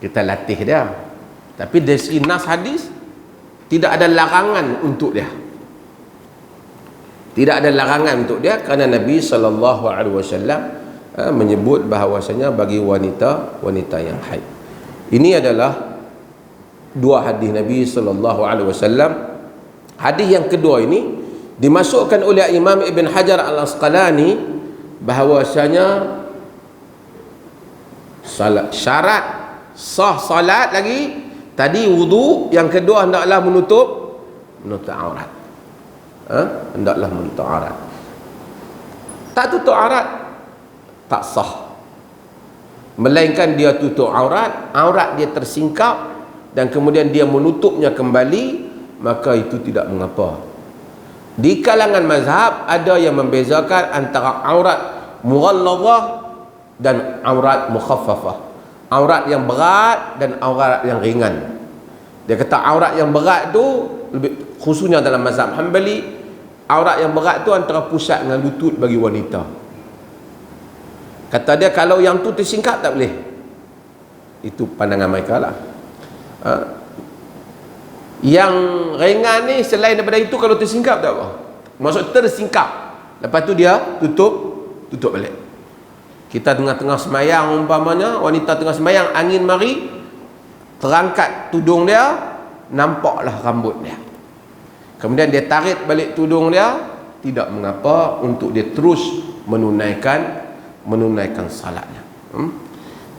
Kita latih dia. Tapi dari segi nas hadis tidak ada larangan untuk dia. Tidak ada larangan untuk dia kerana Nabi SAW menyebut bahawasanya bagi wanita yang haid. Ini adalah dua hadis Nabi SAW. Hadis yang kedua ini dimasukkan oleh Imam Ibn Hajar Al-Asqalani bahawasanya syarat sah salat lagi tadi wudu, yang kedua hendaklah menutup aurat. Hendaklah menutup aurat. Tak tutup aurat tak sah, melainkan dia tutup aurat dia tersingkap dan kemudian dia menutupnya kembali, maka itu tidak mengapa. Di kalangan mazhab ada yang membezakan antara aurat mughallazah dan aurat mukhaffafah. Aurat yang berat dan aurat yang ringan. Dia kata aurat yang berat tu lebih khususnya dalam mazhab Hanbali, aurat yang berat tu antara pusat dengan lutut bagi wanita. Kata dia kalau yang tu tersingkap tak boleh. Itu pandangan mereka lah. Yang ringan ni selain daripada itu kalau tersingkap tak apa. Maksud tersingkap, lepas tu dia tutup balik. Kita tengah-tengah semayang umpamanya, wanita tengah semayang, angin mari, terangkat tudung dia, nampaklah rambut dia. Kemudian dia tarik balik tudung dia, tidak mengapa untuk dia terus menunaikan salatnya.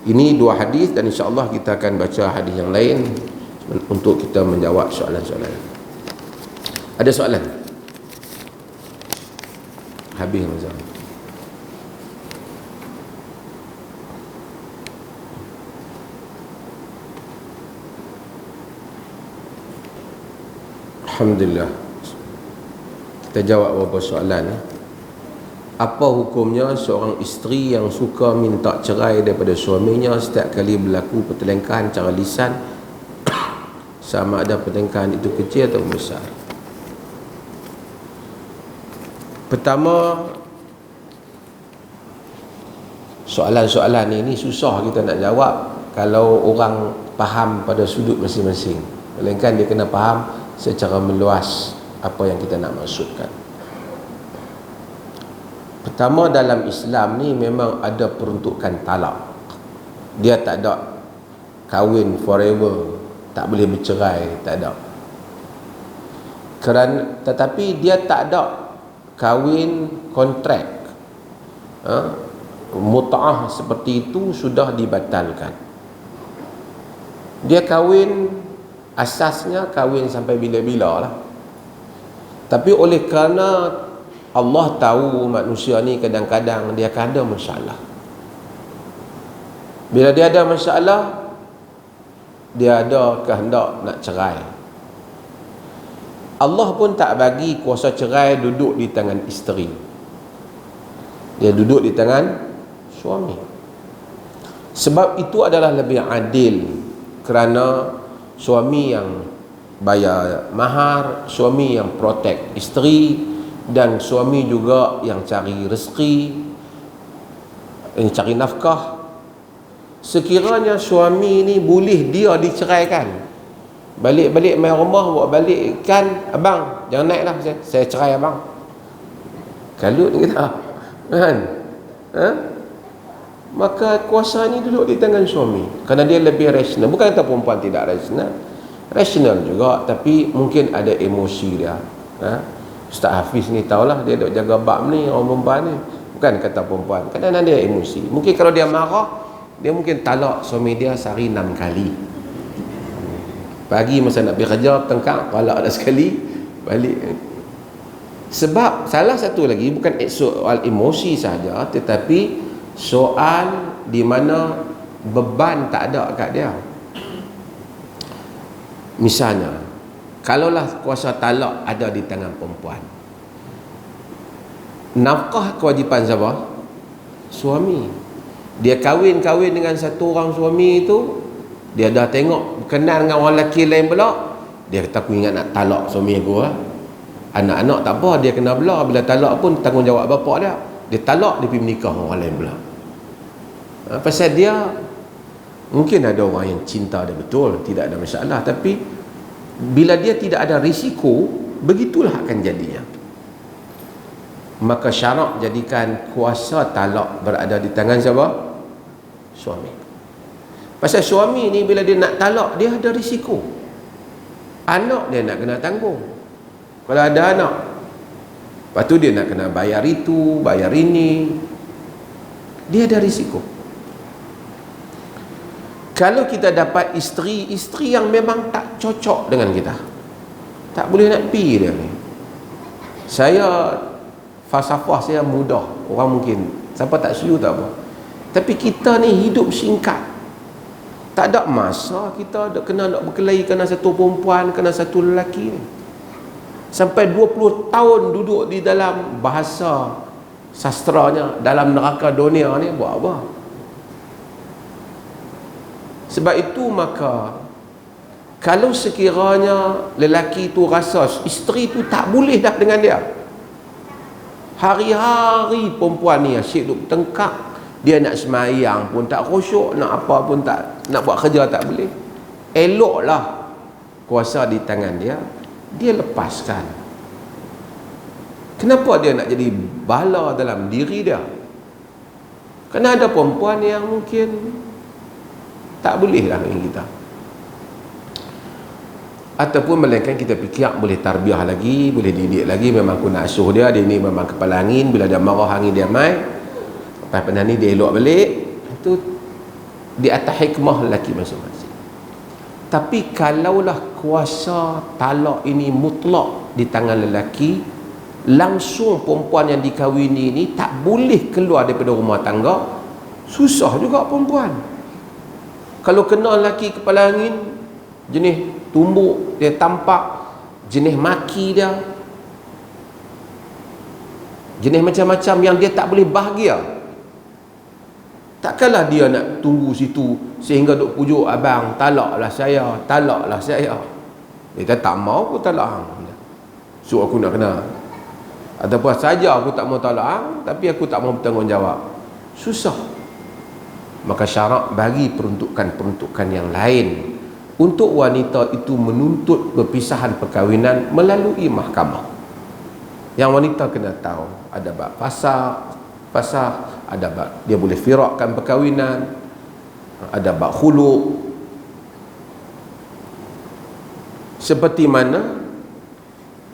Ini dua hadis, dan insya-Allah kita akan baca hadis yang lain untuk kita menjawab soalan-soalan. Ada soalan? Habis Ramazan. Alhamdulillah. Kita jawab beberapa soalan. Apa hukumnya seorang isteri yang suka minta cerai daripada suaminya setiap kali berlaku pertelingkahan cara lisan, sama ada pertelingkahan itu kecil atau besar? Pertama, soalan-soalan ini susah kita nak jawab kalau orang faham pada sudut masing-masing. Melainkan dia kena faham secara meluas apa yang kita nak maksudkan. Pertama, dalam Islam ni memang ada peruntukan talak. Dia tak ada kahwin forever, tak boleh bercerai, tak ada. Tetapi dia tak ada kahwin kontrak, mut'ah seperti itu sudah dibatalkan. Dia kahwin, asasnya kahwin sampai bila-bila lah. Tapi oleh kerana Allah tahu manusia ni kadang-kadang dia akan ada masalah. Bila dia ada masalah, dia ada kehendak nak cerai. Allah pun tak bagi kuasa cerai duduk di tangan isteri. Dia duduk di tangan suami. Sebab itu adalah lebih adil, kerana suami yang bayar mahar, suami yang protect isteri, dan suami juga yang cari rezeki, yang cari nafkah. Sekiranya suami ni boleh dia diceraikan, balik-balik main rumah, bawa balik kan, abang jangan naik lah, saya cerai abang, kalut kita kan, maka kuasa ni duduk di tangan suami, kerana dia lebih rasional. Bukan kata perempuan tidak rasional juga, tapi mungkin ada emosi dia. Ustaz Hafiz ni tahulah, dia duk jaga bab ni, orang perempuan ni. Bukan kata perempuan, kadang-kadang dia emosi. Mungkin kalau dia marah, dia mungkin talak suami dia sehari 6 kali. Pagi masa nak pergi kerja, tengkak, talak dah sekali, balik. Sebab salah satu lagi, bukan soal emosi saja, tetapi soal di mana beban tak ada kat dia. Misalnya, kalaulah kuasa talak ada di tangan perempuan, nafkah kewajipan siapa? Suami. Dia kahwin dengan satu orang suami itu, dia dah tengok kenal dengan orang lelaki lain pula, dia kata aku ingat nak talak suami aku lah. Anak-anak tak apa, dia kena belah. Bila talak pun tanggungjawab bapak dia. Dia talak, dia pergi menikah dengan orang lain pula. Pasal dia, mungkin ada orang yang cinta dia betul, tidak ada masalah, tapi bila dia tidak ada risiko, begitulah akan jadinya. Maka syarak jadikan kuasa talak berada di tangan siapa? Suami. Pasal suami ni bila dia nak talak, dia ada risiko. Anak dia nak kena tanggung kalau ada anak. Lepas tu dia nak kena bayar itu, bayar ini, dia ada risiko. Kalau kita dapat isteri yang memang tak cocok dengan kita, tak boleh nak pi dia ni. Saya falsafah saya mudah, orang mungkin siapa tak setuju tak apa, tapi kita ni hidup singkat, tak ada masa kita kena nak berkelahi kerana satu perempuan, kerana satu lelaki ni. Sampai 20 tahun duduk di dalam bahasa sastranya, dalam neraka dunia ni, buat apa? Sebab itu maka kalau sekiranya lelaki tu rasa isteri tu tak boleh dah dengan dia, hari-hari perempuan ni asyik duk tengkak, dia nak semayang pun tak khusyuk, nak apa pun tak, nak buat kerja tak boleh, eloklah kuasa di tangan dia, dia lepaskan. Kenapa dia nak jadi bala dalam diri dia? Kerana ada perempuan yang mungkin tak boleh lah dengan kita, ataupun melainkan kita fikir boleh tarbiyah lagi, boleh didik lagi, memang aku nak asuh dia ni memang kepala angin, bila dia marah angin dia mai, lepas pernah ni dia elok balik. Itu di atas hikmah lelaki masing-masing. Tapi kalaulah kuasa talak ini mutlak di tangan lelaki, langsung perempuan yang dikahwini ni tak boleh keluar daripada rumah tangga, susah juga perempuan. Kalau kena lelaki kepala angin, jenis tumbuk dia, tampak jenis maki dia, jenis macam-macam yang dia tak boleh bahagia, takkanlah dia nak tunggu situ sehingga duk pujuk abang, talaklah saya, talaklah saya. Dia kata tak mau aku talak hang, so aku nak kena, ataupun saja aku tak mau talak hang tapi aku tak mau bertanggungjawab, susah. Maka syarak bagi peruntukan-peruntukan yang lain untuk wanita itu menuntut perpisahan perkahwinan melalui mahkamah. Yang wanita kena tahu ada bab fasakh, ada bab dia boleh firakkan perkahwinan, ada bab khulu'. Seperti mana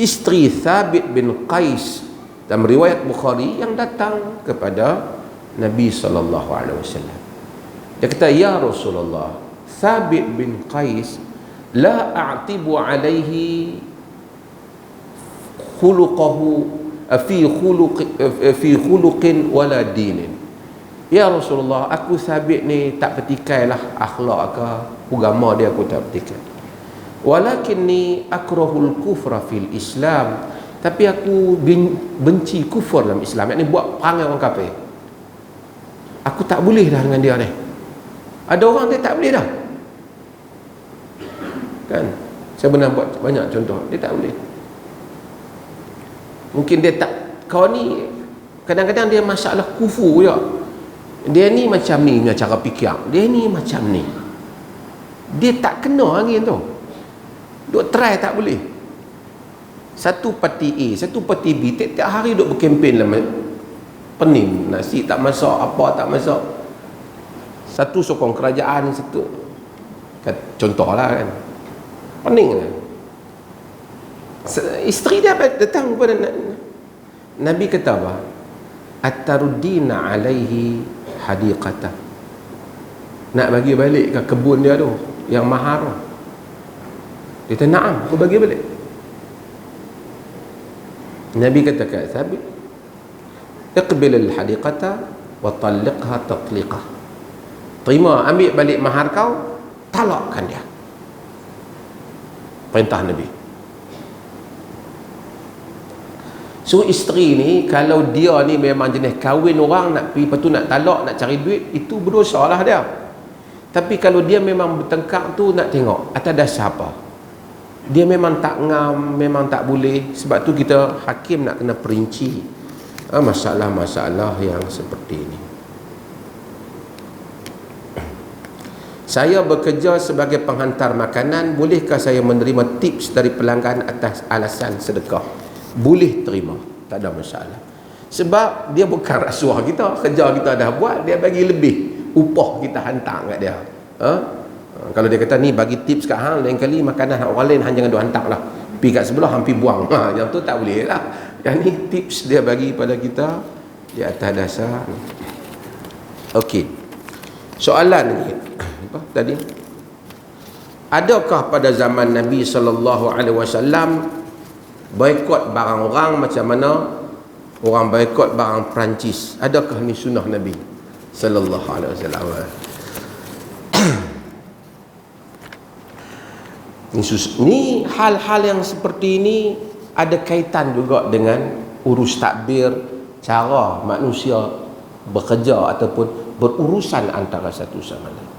isteri Thabit bin Qais dalam riwayat Bukhari yang datang kepada Nabi SAW. Dia kata, ya Rasulullah, Thabit bin Qais la a'tibu alaihi khuluqahu fi khuluqin wala dinin. Ya Rasulullah, aku Thabit ni tak petikailah akhlak ke agama dia, aku tak petikai. Walakinni akrahul kufra fil Islam, tapi aku benci kufur dalam Islam, yakni buat perangai orang kafir. Aku tak boleh dah dengan dia ni. Ada orang dia tak boleh dah, kan? Saya pernah buat banyak contoh, dia tak boleh. Mungkin dia tak, kau ni kadang-kadang dia masalah kufur je. Dia ni macam ni punya cara fikir, dia ni macam ni, dia tak kena angin tu, duk try tak boleh. Satu parti A, satu parti B, tiap-tiap hari duk berkempen lah, pening, nasi tak masak, apa tak masak. Satu sokong kerajaan, satu contohlah kan, pening kan. Isteri dia datang kepada Nabi, kata apa? At-taruddina alaihi hadiqata, nak bagi balik ke kebun dia tu yang mahar tu? Dia kata na'am, aku bagi balik. Nabi kata kat Thabit, iqbil al-hadiqata wa talliqha tatliqah, terima, ambil balik mahar kau, talakkan dia. Perintah Nabi. So isteri ni, kalau dia ni memang jenis kahwin orang nak pergi, lepas tu nak talak, nak cari duit, itu berdosa lah dia. Tapi kalau dia memang bertengkar tu, nak tengok atas dasar apa. Dia memang tak ngam, memang tak boleh. Sebab tu kita hakim nak kena perinci masalah-masalah yang seperti ini. Saya bekerja sebagai penghantar makanan, bolehkah saya menerima tips dari pelanggan atas alasan sedekah? Boleh terima, tak ada masalah. Sebab dia bukan rasuah kita, kerja kita dah buat, dia bagi lebih upah kita hantar kat dia. Kalau dia kata ni bagi tips kat hang, lain kali makanan orang lain hang jangan duk hantar lah, pergi kat sebelah hampir buang, yang tu tak boleh lah. Yang ni tips dia bagi pada kita di atas dasar. Okey, soalan ni apa tadi, adakah pada zaman Nabi SAW boikot barang orang macam mana orang boikot barang Perancis? Adakah ni sunnah Nabi sallallahu alaihi wasallam? Ni hal-hal yang seperti ini ada kaitan juga dengan urus takbir, cara manusia bekerja ataupun berurusan antara satu sama lain.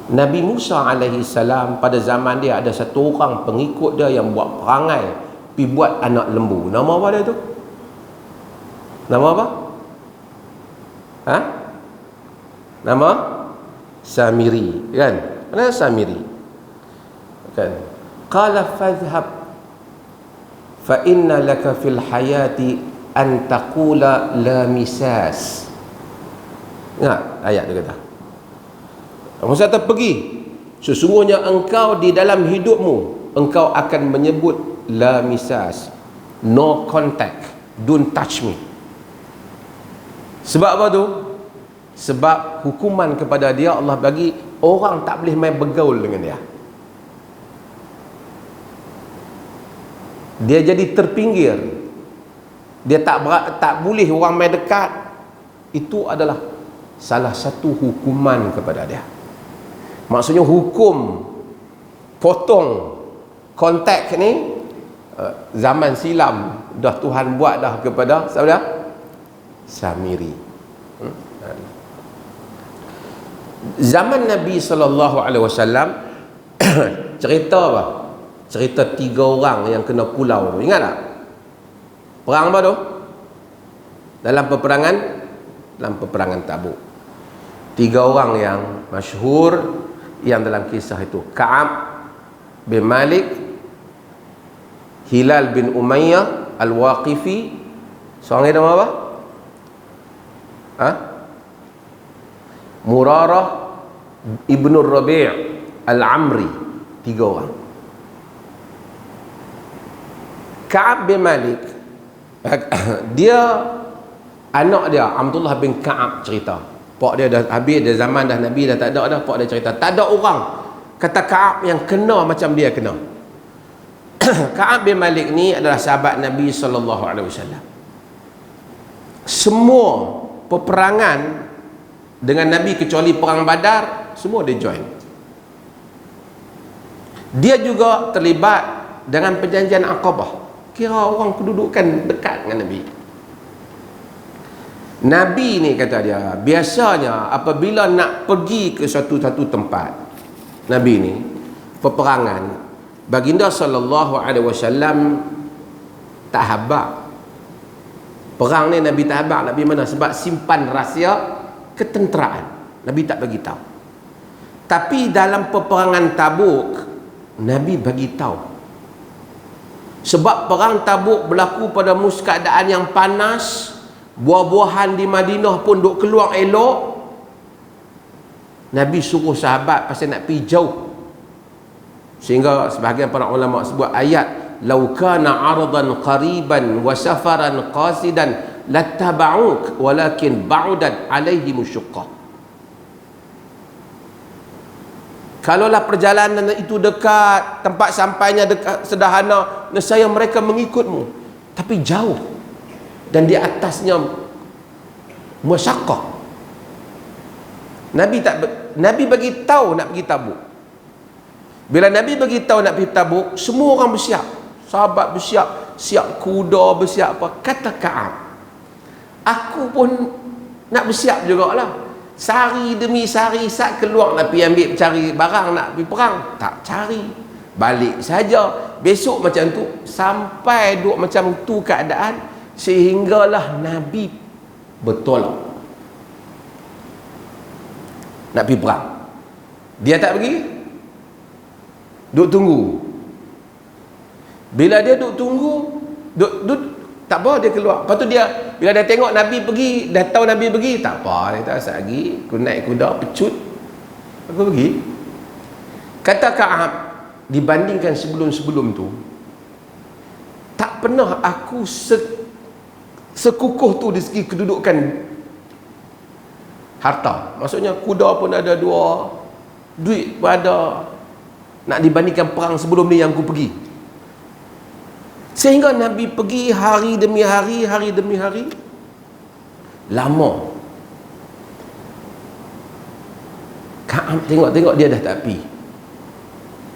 Nabi Musa alaihi salam, pada zaman dia ada satu orang pengikut dia yang buat perangai pi buat anak lembu. Nama apa dia tu? Nama apa? Nama Samiri, kan? Mana Samiri? Kan? Qala fadhhab fa inna laka fil hayati an taqula la misas Ingat ayat dia kata. Rasul kata pergi. Sesungguhnya engkau di dalam hidupmu engkau akan menyebut la misas, no contact, don't touch me. Sebab apa tu? Sebab hukuman kepada dia Allah bagi orang tak boleh main bergaul dengan dia. Dia jadi terpinggir. Dia tak boleh orang main dekat. Itu adalah salah satu hukuman kepada dia. Maksudnya hukum potong kontak ni zaman silam dah Tuhan buat dah kepada siapa dia? Samiri. Zaman Nabi SAW cerita apa? Cerita 3 orang yang kena pulau. Ingat tak? Perang apa tu? Dalam peperangan Tabuk. 3 orang yang masyhur yang dalam kisah itu. Ka'ab bin Malik, Hilal bin Umayyah Al-Waqifi, seorang nama apa? Murarah Ibn Rabi' Al-Amri. 3 orang. Ka'ab bin Malik, dia anak dia Abdullah bin Ka'ab cerita. Pak dia dah habis, dah zaman dah Nabi dah tak ada dah. Pak dia cerita tak ada orang kata Ka'ab yang kena macam dia kena. Ka'ab bin Malik ni adalah sahabat Nabi SAW. Semua peperangan dengan Nabi kecuali perang Badar, semua dia join. Dia juga terlibat dengan perjanjian Aqabah. Kira orang kedudukan dekat dengan Nabi. Nabi ni kata dia, biasanya apabila nak pergi ke satu tempat, Nabi ni peperangan, baginda SAW tak habaq. Perang ni Nabi tak habaq. Nabi mana? Sebab simpan rahsia ketenteraan. Nabi tak bagi tahu. Tapi dalam peperangan Tabuk, Nabi bagi tahu. Sebab perang Tabuk berlaku pada keadaan yang panas, buah-buahan di Madinah pun duk keluar elok. Nabi suruh sahabat pasal nak pergi jauh, sehingga sebahagian para ulama sebut ayat lau kana aradan qariban wa safaran qasidan lattaba'uk walakin ba'udat alaihim syuqqah. Kalaulah perjalanan itu dekat, tempat sampainya dekat, sederhana, nescaya mereka mengikutmu. Tapi jauh dan di atasnya masyaqqah. Nabi bagi tahu nak pergi Tabuk. Bila Nabi bagi tahu nak pergi Tabuk, semua orang bersiap. Sahabat bersiap, siap kuda, bersiap apa. Kata Ka'ab, aku pun nak bersiap jugalah. Sehari demi sehari saat keluar nak pergi ambil cari barang, nak pergi perang, tak cari, balik saja. Besok macam tu, sampai duk macam tu keadaan, sehinggalah Nabi bertolak nak pergi perang. Dia tak pergi, duk tunggu. Bila dia duk tunggu, duk tak apa, dia keluar. Lepas tu dia, bila dia tengok Nabi pergi, dah tahu Nabi pergi, tak apa, dia tak asal lagi, aku naik kuda, pecut, aku pergi. Kata Ka'ab, dibandingkan sebelum-sebelum tu, tak pernah aku sekukuh tu dari segi kedudukan harta. Maksudnya kuda pun ada 2, duit pun ada, nak dibandingkan perang sebelum ni yang aku pergi. Sehingga Nabi pergi hari demi hari, hari demi hari, lama. Ka'ab tengok dia dah tak pergi,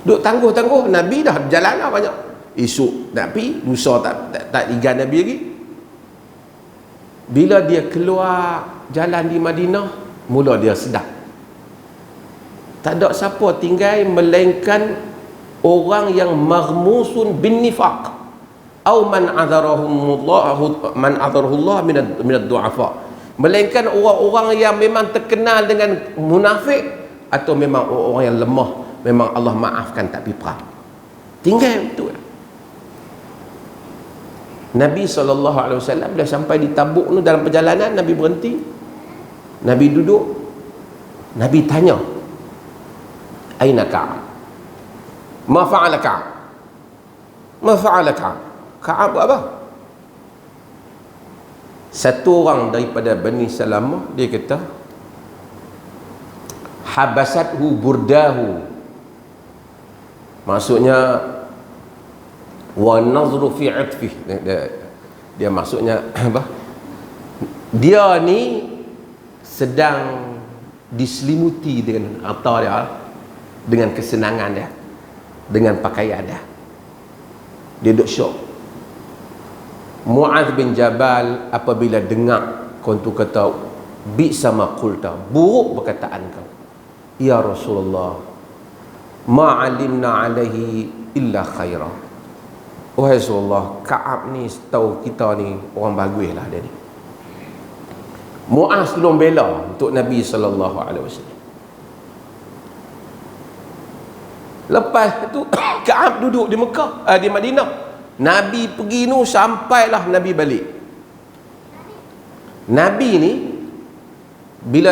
duk tangguh-tangguh. Nabi dah berjalan lah banyak. Esok nak pergi, lusa tak igan Nabi lagi. Bila dia keluar jalan di Madinah, mula dia sedar tak ada siapa tinggal melainkan orang yang maghmusun bin nifaq au man adzarahullah minad du'afa, melainkan orang-orang yang memang terkenal dengan munafik atau memang orang yang lemah, memang Allah maafkan tak pergi perang. Tinggal betul. Nabi SAW bila sampai di Tabuk tu, dalam perjalanan Nabi berhenti, Nabi duduk, Nabi tanya, aina Ka'ab? Ma fa'ala Ka'ab? Ma fa'ala Ka'ab? Ka'ab buat apa? Satu orang daripada Bani Salamah, dia kata, habasathu burdahu, maksudnya wa nazru fi 'atfih, dia maksudnya apa, dia ni sedang diselimuti dengan harta dia, dengan kesenangan dia, dengan pakaian dia. Dia duduk syok. Mu'adz bin Jabal apabila dengar kontu kata, bi sama qulta, buruk perkataan kau, ya Rasulullah, ma alimna alaihi illa khaira. Wahai Rasulullah, Ka'ab ni setahu kita ni orang bagus lah dia ni. Mu'adz tolong bela untuk Nabi SAW. Lepas tu Ka'ab duduk di Mekah, di Madinah. Nabi pergi tu, sampailah Nabi balik. Nabi ni bila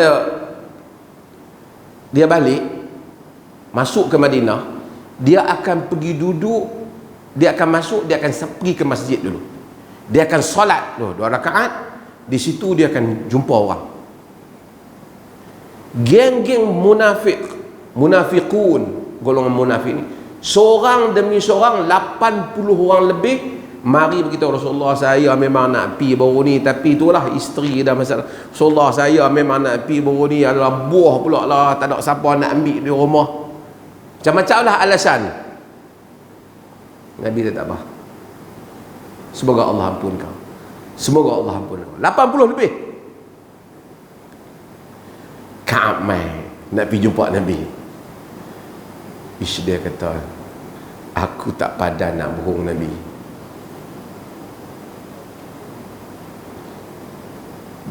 dia balik masuk ke Madinah, dia akan pergi duduk, dia akan masuk, dia akan pergi ke masjid dulu, dia akan solat dulu 2 rakaat. Di situ dia akan jumpa orang. Geng-geng munafiqun, golongan munafik ni, seorang demi seorang, 80 orang lebih, mari beritahu Rasulullah, saya memang nak pi baru ni, tapi itulah isteri dah masalah. Rasulullah, saya memang nak pi baru ni, adalah buah pula lah, tak ada siapa nak ambil di rumah. Macam-macam lah alasan. Nabi tak apa. Semoga Allah ampun kau. Semoga Allah ampun kau. 80 lebih. Ka'ab mai nak pergi jumpa Nabi. Dia kata, aku tak padan nak bohong Nabi.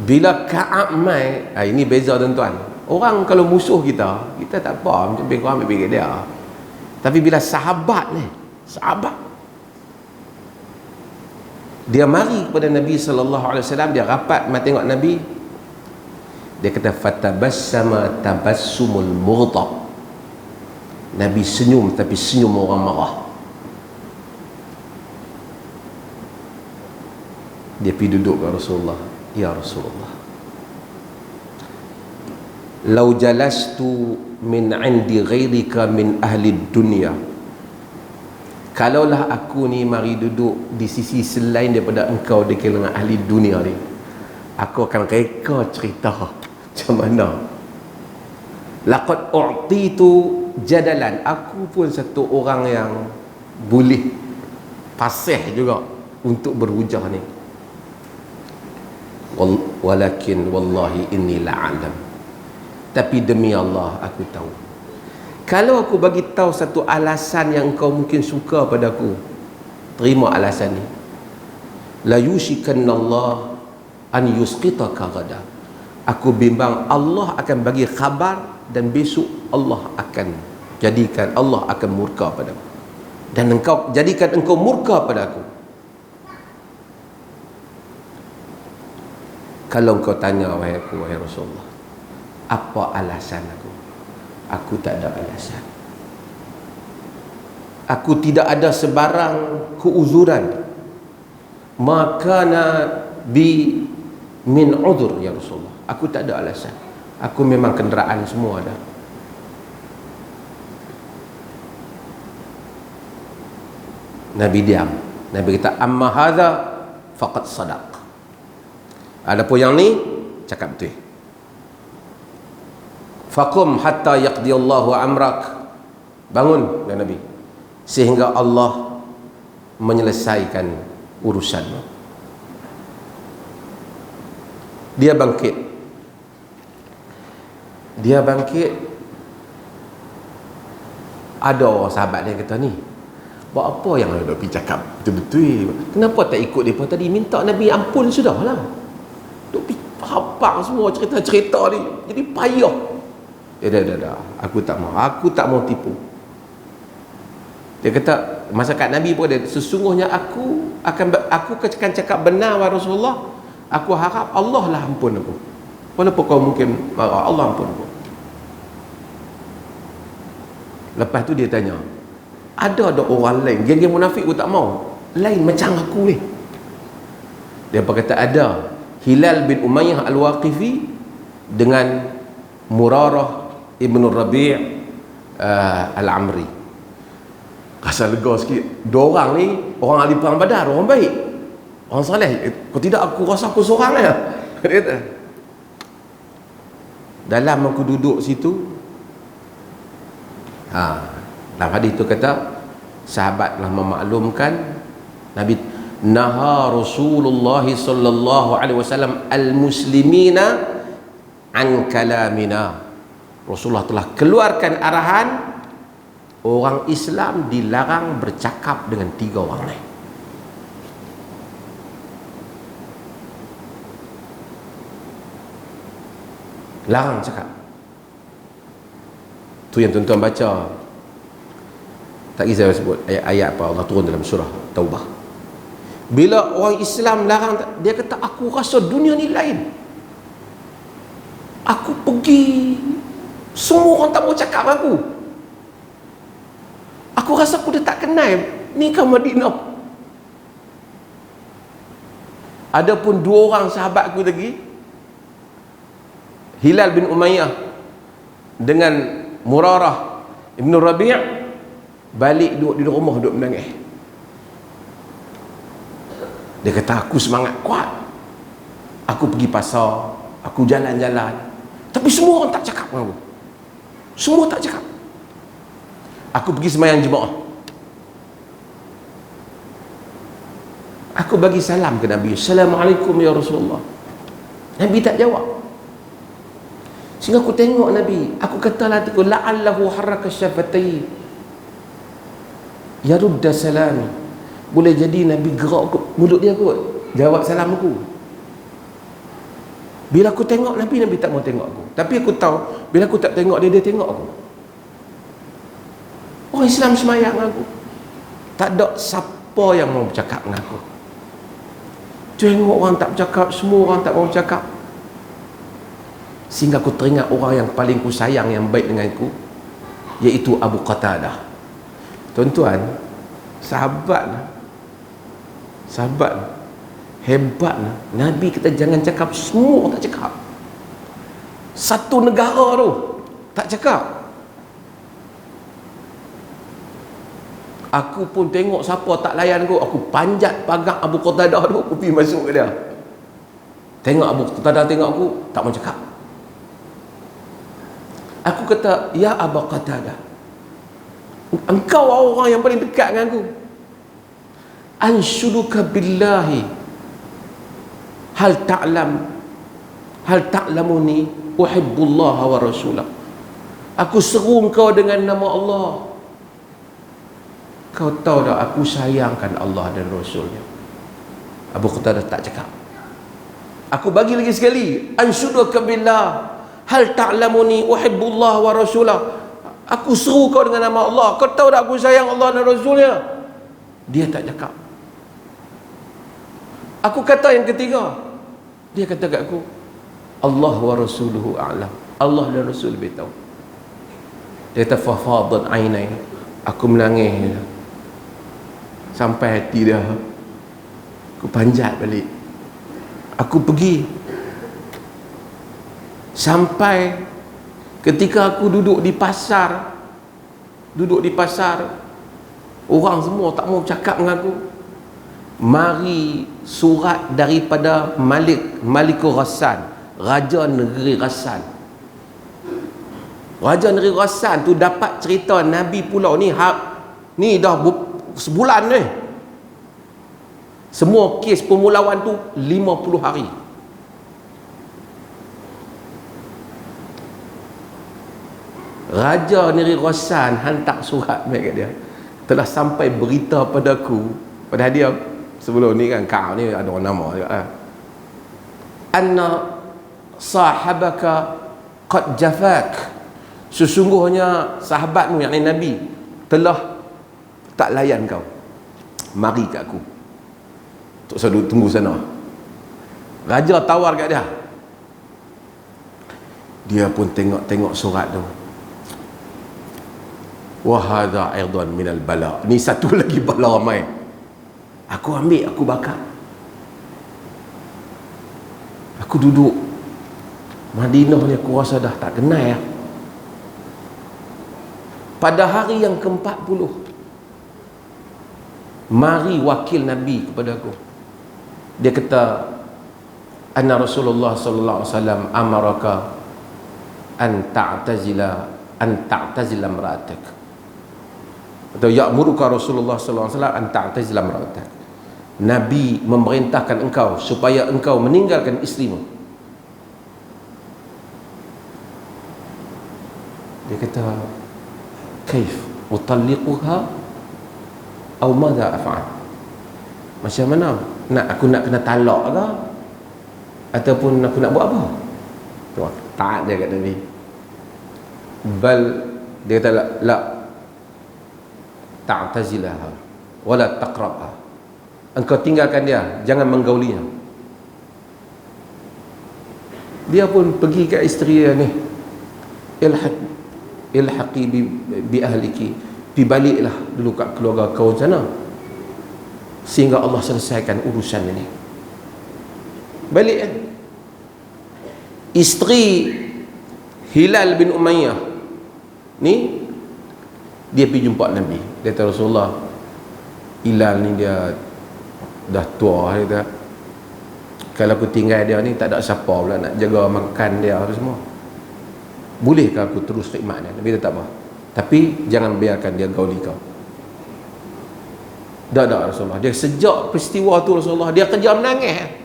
Bila Ka'ab mai, ini beza tuan-tuan. Orang kalau musuh kita, kita tak apa, macam kurang ambil pikir dia. Tapi bila sahabat ni, dia mari kepada Nabi SAW, dia rapat mai tengok Nabi. Dia kata, fatabassama tabassumul mughdab. Nabi senyum, tapi senyum orang marah. Dia pergi duduk ke Rasulullah. Ya Rasulullah, lau jalastu min indi ghairika min ahli dunia, kalaulah aku ni mari duduk di sisi selain daripada engkau di kalangan ahli dunia ni, aku akan reka cerita macam mana. Laqad u'titu jadalan, aku pun satu orang yang boleh fasih juga untuk berhujah ni. Walakin wallahi inni la'alam, tapi demi Allah aku tahu, kalau aku bagi tahu satu alasan yang kau mungkin suka padaku, terima alasan ni, la yushikanna Allah an yusqitaka ghadan, aku bimbang Allah akan bagi khabar dan besok Allah akan jadikan, Allah akan murka padaku, dan engkau jadikan engkau murka padaku. Kalau engkau tanya, wahai aku, wahai Rasulullah, apa alasan aku? Aku tak ada alasan. Aku tidak ada sebarang keuzuran. Makana bi min uzur ya Rasulullah. Aku tak ada alasan. Aku memang kenderaan semua dah. Nabi diam. Nabi kata, amma hadha faqad sadaq. Adapun yang ni cakap betul. Faqum hatta yaqdiyallahu amrak, bangun ya Nabi, sehingga Allah menyelesaikan urusanmu. Dia bangkit. Ada orang sahabat dia kata, ni buat apa yang ada pergi cakap betul-betul, kenapa tak ikut mereka tadi, minta Nabi ampun sudahlah. Duk hapak semua cerita-cerita ni, jadi payah. Dah, aku tak mau tipu. Dia kata, masa kat Nabi pun dia, sesungguhnya aku akan cakap benar wahai Rasulullah, aku harap Allah lah ampun aku. Walaupun kau mungkin marah, Allah ampun kau. Lepas tu dia tanya, ada orang lain, geng-geng munafik pun tak mau, lain macam aku ni. Dia berkata ada Hilal bin Umayyah Al-Waqifi dengan Murarah Ibn Rabi' Al-Amri. Rasa lega sikit. Dua orang ni orang ahli perang Badar, orang baik, orang saleh. Kalau tidak aku rasa aku seorang je. Dia kata, dalam aku duduk situ, dalam hadis tu kata sahabat telah memaklumkan Nabi naha Rasulullah sallallahu alaihi wasallam al-muslimina an kalamina. Rasulullah telah keluarkan arahan orang Islam dilarang bercakap dengan tiga orang lain. Larang cakap. Tu yang tuan-tuan baca, tak kisah saya sebut ayat-ayat apa Allah turun dalam surah Taubah. Bila orang Islam larang, dia kata aku rasa dunia ni lain. Aku pergi, semua orang tak mau cakap dengan aku. Aku rasa aku dah tak kenal ni kan Madinah. Adapun dua orang sahabat aku lagi, Hilal bin Umayyah dengan Murarah Ibn Rabi', balik duduk di rumah, duduk menangis. Dia kata aku semangat kuat, aku pergi pasar, aku jalan-jalan, tapi semua orang tak cakap dengan aku. Semua tak cakap. Aku pergi sembahyang jemaah, aku bagi salam ke Nabi, Assalamualaikum ya Rasulullah. Nabi tak jawab. Sehingga aku tengok Nabi, aku kata lah hatiku, la'allahu harraka syafatai yarudda salami. Boleh jadi Nabi gerak mulut dia kot, jawab salam aku. Bila aku tengok Nabi, Nabi tak mau tengok aku. Tapi aku tahu, bila aku tak tengok dia, dia tengok aku. Orang Islam semayang aku, tak ada siapa yang mau bercakap dengan aku. Tengok orang tak bercakap, semua orang tak mau bercakap. Sehingga aku teringat orang yang paling ku sayang, yang baik dengan aku, iaitu Abu Qatadah. Tuan-tuan, sahabat hebat. Nabi kita jangan cakap, semua orang tak cakap. Satu negara tu tak cakap. Aku pun tengok siapa tak layan aku panjat pagar Abu Qatadah tu, aku pergi masuk ke dia. Tengok Abu Qatadah tengok aku, tak mau cakap. Aku kata, ya Abu Qatadah, engkau orang yang paling dekat dengan aku. Anshuduka billahi hal ta'lamuni uhibbullah wa rasulah. Aku seru engkau dengan nama Allah. Kau tahu tak, aku sayangkan Allah dan Rasulnya. Abu Qatadah tak cakap. Aku bagi lagi sekali, anshuduka billah hal ta'lamuni uhibbullah wa rasulah. Aku seru kau dengan nama Allah. Kau tahu tak aku sayang Allah dan Rasulnya? Dia tak cakap. Aku kata yang ketiga, dia kata kat aku, Allah wa rasuluhu a'lam. Allah dan Rasul lebih tahu. Dia kata fafadat ainai. Aku menangis sampai hati dia. Aku panjat balik. Aku pergi sampai ketika aku duduk di pasar, orang semua tak mau cakap dengan aku. Mari surat daripada Malikur Ghassan, Raja Negeri Ghassan. Raja Negeri Ghassan tu dapat cerita Nabi pulau ni dah sebulan ni. Semua kes pemulawan tu 50 hari. Raja Negeri Ghassan hantar surat baik kat dia. Telah sampai berita padaku, pada dia sebelum ni kan, kau ni ada orang nama juga lah, anna sahabaka qad jafak. Sesungguhnya sahabatmu yang Nabi telah tak layan kau. Mari kat aku. Tak usah tunggu sana. Raja tawar kat dia. Dia pun tengok-tengok surat tu. Wa hadha aidan minal bala. Ni satu lagi bala mai. Aku ambil, aku bakar. Aku duduk Madinah ni, aku rasa dah tak kenal ya. Pada hari yang ke-40, mari wakil Nabi kepada aku. Dia kata, anna Rasulullah sallallahu alaihi wasallam amaraka an ta'tazila imra'atak. Atau ya'muruka Rasulullah sallallahu alaihi wasallam an ta'tazila imra'atak. Nabi memerintahkan engkau supaya engkau meninggalkan isterimu. Dia kata, kaif utalliquha aw madza af'al? Macam mana? Aku nak kena talak ke? Ataupun aku nak buat apa? Tuan, taat dia kat Nabi. Bal, dia kata, la ta'tazilaha wala taqrabha. Engkau tinggalkan dia, jangan menggaulinya. Dia pun pergi ke isteri dia ni, ilhaqi bi ahliki, pi baliklah dulu kat keluarga kau sana, sehingga Allah selesaikan urusan ini. Balik kan? Isteri Hilal bin Umayyah ni, dia pergi jumpa Nabi. Dia kata, Rasulullah, Hilal ni dia dah tua. Dia kata, kalau aku tinggal dia ni, tak ada siapa pula nak jaga makan dia apa semua. Bolehkah aku terus khidmat dia? Nabi kata, tak apa, tapi jangan biarkan dia gauli kau. Dah Rasulullah. Dia sejak peristiwa tu Rasulullah, dia kerja menangis.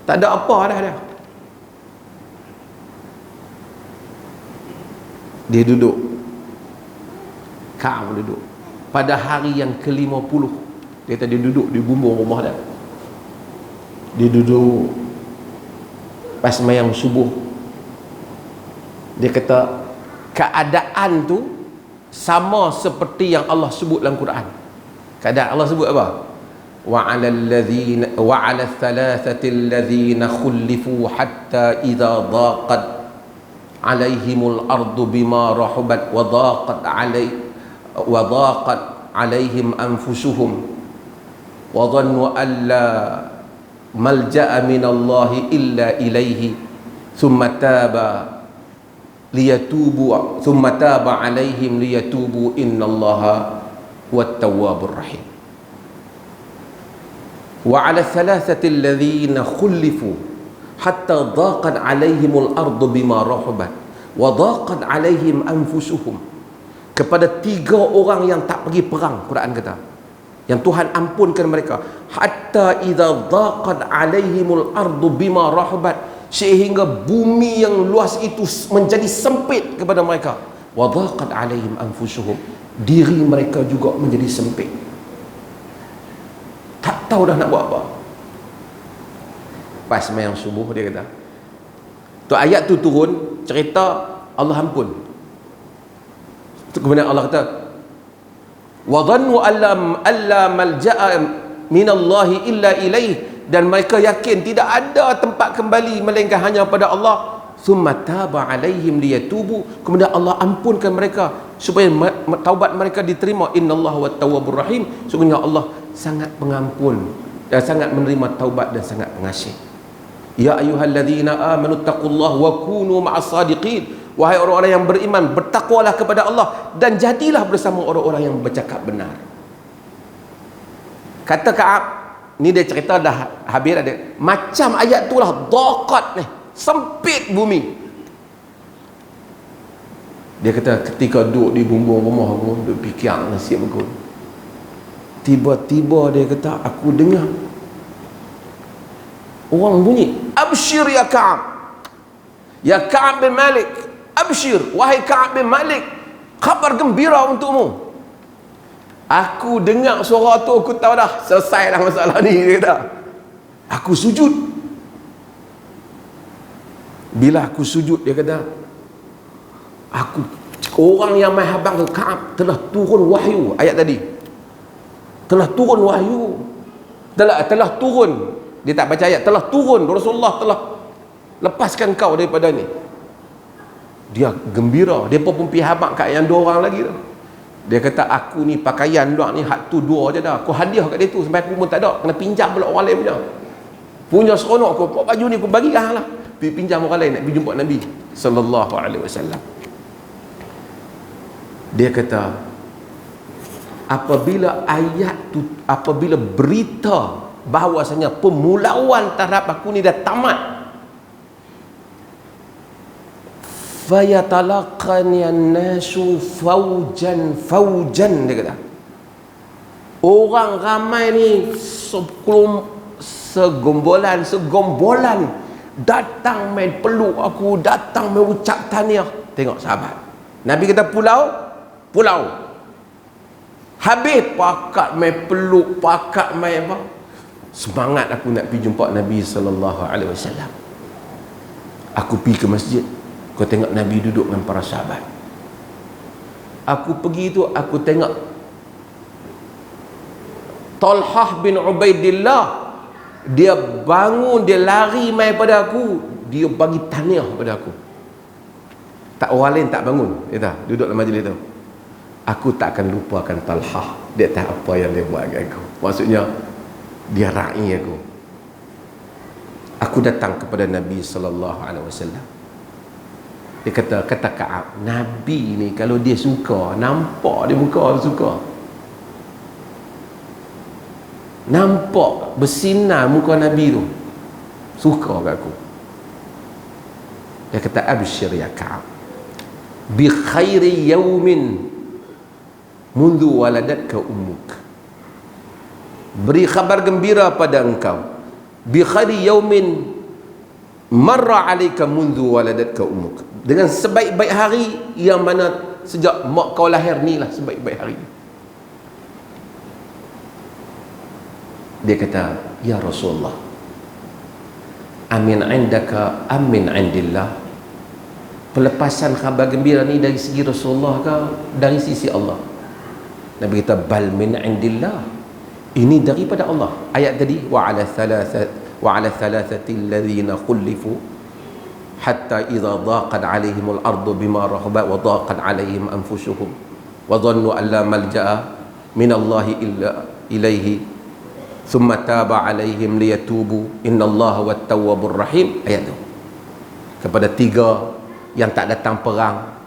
Tak ada apa dah dia. Dia duduk, Ka'ab duduk pada hari yang ke-50. Dia kata dia duduk di bumbung rumah dia. Dia duduk pas sembahyang subuh. Dia kata keadaan tu sama seperti yang Allah sebut dalam Quran. Keadaan Allah sebut apa? Wa 'ala thalathati alladhina khulifu hatta idza dhaqat 'alaihimul ardu bima rahubat wa dhaqat 'alaihim anfusuhum wa dhannu an la malja'a minallahi illa ilaihi thumma taba alaihim liyatubu innallaha huwat tawwabur rahim. Wa 'ala thalathati alladhina khulifu hatta dhaqat 'alaihimul ardu bima rahubat wa dhaqat 'alaihim anfusuhum. Kepada 3 orang yang tak pergi perang, Quran kata, yang Tuhan ampunkan mereka, hatta idza dhaqat 'alaihimul ardu bima rahubat, sehingga bumi yang luas itu menjadi sempit kepada mereka. Wa dhaqat 'alaihim anfusuhum, diri mereka juga menjadi sempit. Tak tahu dah nak buat apa. Pas sembahyang subuh, dia kata, tu ayat tu turun, cerita Allah ampun. Kemudian Allah kata, wa dhannu alla malja'a minallahi illa ilaih, dan mereka yakin tidak ada tempat kembali melainkan hanya pada Allah. Thumma taba alaihim liyatubu, kemudian Allah ampunkan mereka supaya taubat mereka diterima. Innallaha wat tawwabur rahim, sungguhnya Allah sangat pengampun dan sangat menerima taubat dan sangat pengasih. Ya ayyuhalladzina amanu taqullaha wa kunu ma'as sadiqin, wahai orang-orang yang beriman, bertakwalah kepada Allah dan jadilah bersama orang-orang yang bercakap benar. Kata Ka'ab ni, dia cerita dah habis ada macam ayat tu lah, dhaqat ni, sempit bumi. Dia kata ketika duduk di bumbung rumah aku, duduk fikir nasib aku, tiba-tiba dia kata aku dengar orang bunyi, abshir ya Ka'ab, ya Ka'ab bin Malik, abshir, wahai Ka'ab bin Malik, khabar gembira untukmu. Aku dengar suara tu, aku tahu dah selesai dah masalah ni. Dia kata, aku sujud. Bila aku sujud, dia kata, orang yang mai habang ke Ka'ab, telah turun wahyu. Ayat tadi, telah turun wahyu, telah turun. Dia tak baca ayat, telah turun, Rasulullah telah lepaskan kau daripada ni. Dia gembira. Dia pun pergi habaq kat yang dua orang lagi tu. Dia kata, aku ni pakaian luar ni hak tu dua je dah, aku hadiah kat dia tu sampai aku pun tak ada, kena pinjam pula orang lain punya seronok aku, baju ni aku bagi lah, pergi pinjam orang lain nak pergi jumpa Nabi sallallahu alaihi wasallam. Dia kata, apabila ayat tu, apabila berita bahawasanya pemulauan terhadap aku ni dah tamat, fayatalaqani an-nasu faujan, dia kata, orang ramai ni segombolan datang main peluk aku, datang main ucap tahniah. Tengok sahabat, Nabi kata pulau habis pakat main peluk, pakat main apa, semangat aku nak pergi jumpa Nabi sallallahu alaihi wasallam. Aku pergi ke masjid, kau tengok Nabi duduk dengan para sahabat. Aku pergi tu, aku tengok Talhah bin Ubaidillah, dia bangun, dia lari mai pada aku, dia bagi tahniah pada aku. Tak, orang lain tak bangun, dia tak duduk dalam majlis tu. Aku tak akan lupakan Talhah, dia tak apa yang dia buat kat aku. Maksudnya dia ra'i aku. Aku datang kepada Nabi sallallahu alaihi wasallam. Dia kata Ka'ab, Nabi ni kalau dia suka, nampak dia muka dia suka, nampak bersinar muka Nabi tu, suka kat aku. Dia kata, abshir ya Ka'ab, bi khairi yaumin mundu waladatka ummuk, beri khabar gembira pada engkau, bi khairi yaumin marra alaika mundu waladatka ummuk, dengan sebaik-baik hari yang mana sejak mak kau lahir ni lah sebaik-baik hari. Dia kata, ya Rasulullah, amin indaka amin indillah, pelepasan khabar gembira ni dari segi Rasulullah ke dari sisi Allah? Nabi kata, bal min indillah, ini daripada Allah. Ayat tadi, wa ala thalathati alladhina khulifu hatta idza dhaqat alaihimul ardu bima rahabat wa dhaqat alaihim anfusuhum wa dhannu an la malja'a minallahi illa ilaihi thumma taba alaihim liyatubu innallaha wattawwabur rahim. Ayat tu kepada tiga yang tak datang perang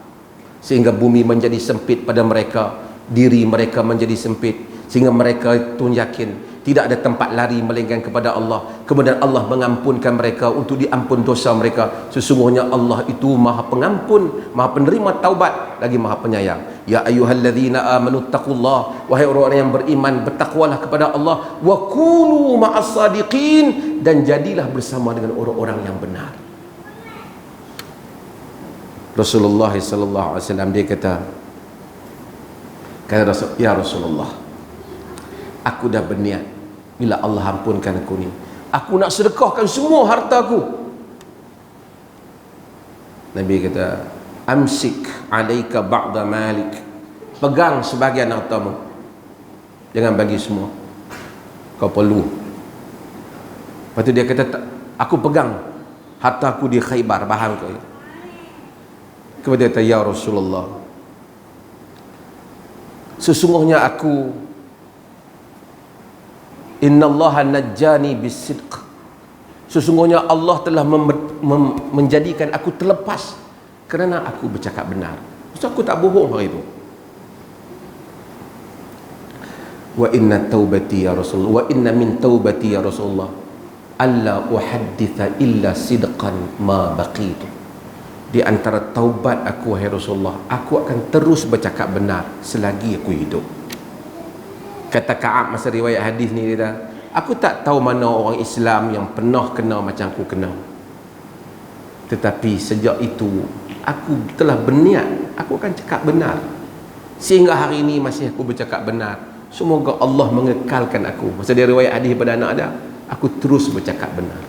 sehingga bumi menjadi sempit pada mereka, diri mereka menjadi sempit sehingga mereka itu yakin tidak ada tempat lari melainkan kepada Allah. Kemudian Allah mengampunkan mereka untuk diampun dosa mereka. Sesungguhnya Allah itu Maha Pengampun, Maha Penerima taubat, lagi Maha Penyayang. Ya ayyuhalladzina amanu taqullah, wahai orang-orang yang beriman, bertakwalah kepada Allah, wa kunu ma'as sadiqin, dan jadilah bersama dengan orang-orang yang benar. Rasulullah sallallahu alaihi wasallam dia kata ya Rasulullah, aku dah berniat bila Allah ampunkan aku ni, aku nak sedekahkan semua harta aku. Nabi kata, amsik alaika ba'da malik, pegang sebahagian hartamu, jangan bagi semua, kau perlu. Lepas tu dia kata, aku pegang harta aku di Khaybar, bahan kau. Kemudian dia kata, ya Rasulullah, sesungguhnya aku, innallaha najjani bisidq, sesungguhnya Allah telah menjadikan aku terlepas kerana aku bercakap benar. Maksud aku tak bohong hari itu. Wa inna taubati ya Rasulullah, wa inna min taubati ya Rasulullah alla uhadditha illa sidqan ma baqitu. Di antara taubat aku wahai Rasulullah, aku akan terus bercakap benar selagi aku hidup. Kata Ka'ab masa riwayat hadis ni, dia kata, aku tak tahu mana orang Islam yang pernah kena macam aku kena, tetapi sejak itu aku telah berniat aku akan cakap benar sehingga hari ini masih aku bercakap benar. Semoga Allah mengekalkan aku. Masa dia riwayat hadis pada anak dia, aku terus bercakap benar.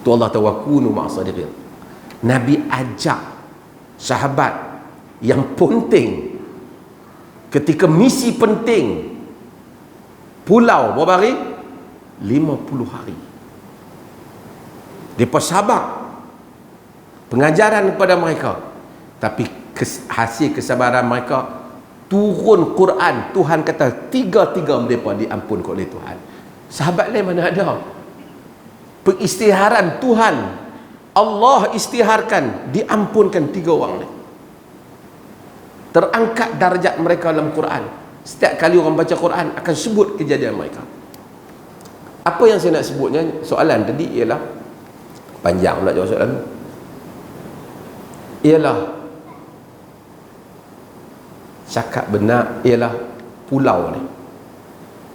Tu Allah tawakunu ma'asadiqin. Nabi ajak sahabat yang penting ketika misi penting, pulau berapa hari? 50 hari. Mereka sabar pengajaran kepada mereka, tapi hasil kesabaran mereka, turun Quran, Tuhan kata tiga-tiga mereka diampunkan oleh Tuhan. Sahabat lain mana ada? Pengistiharan Tuhan, Allah istiharkan, diampunkan 3 orang ni. Terangkat darjat mereka dalam Quran. Setiap kali orang baca Quran akan sebut kejadian mereka. Apa yang saya nak sebutnya, soalan tadi ialah panjang nak jawab soalan tu. Ialah cakap benar, ialah pulau ni,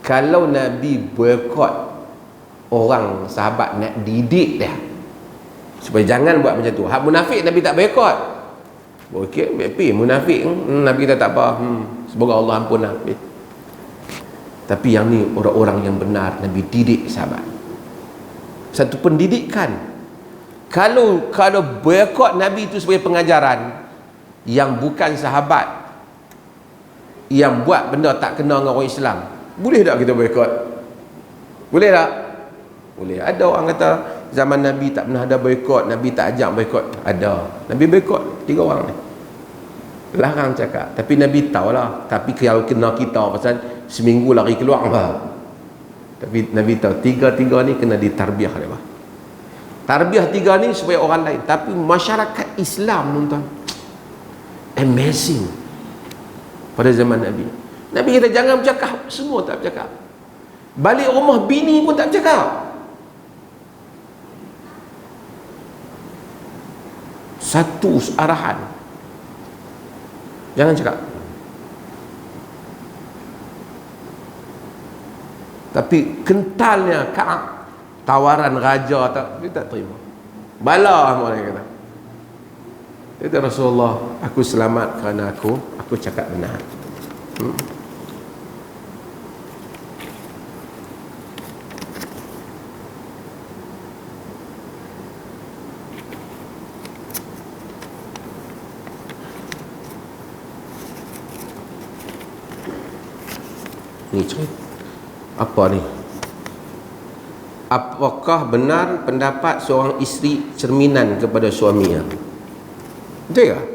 kalau Nabi boikot orang sahabat, nak didik dia supaya jangan buat macam tu. Hak munafik Nabi tak boikot. Okey, bepi munafik Nabi kata tak apa, semoga Allah ampun lah. Tapi yang ni orang-orang yang benar, Nabi didik sahabat. Satu pendidikan. Kalau boikot Nabi itu sebagai pengajaran, yang bukan sahabat, yang buat benda tak kena dengan orang Islam, boleh tak kita boikot? Boleh tak? Boleh. Ada orang kata zaman Nabi tak pernah ada boikot, Nabi tak ajak boikot. Ada. Nabi boikot 3 orang ni. Larang cakap. Tapi Nabi tahulah. Tapi kalau kena kita pasal seminggu lari keluar apa. Tapi Nabi tahu 3 ni kena ditarbiah dia. Tarbiah 3 ni supaya orang lain. Tapi masyarakat Islam tuan, amazing pada zaman Nabi. Nabi kata jangan bercakap, semua tak bercakap. Balik rumah bini pun tak bercakap. Satu arahan, jangan cakap. Tapi kentalnya Ka'ab, tawaran raja dia tak terima. Bala mereka kata. Dia kata, Rasulullah, aku selamat kerana aku cakap benar. Ni cerita apa ni? Apakah benar pendapat seorang isteri cerminan kepada suaminya? Betul tak?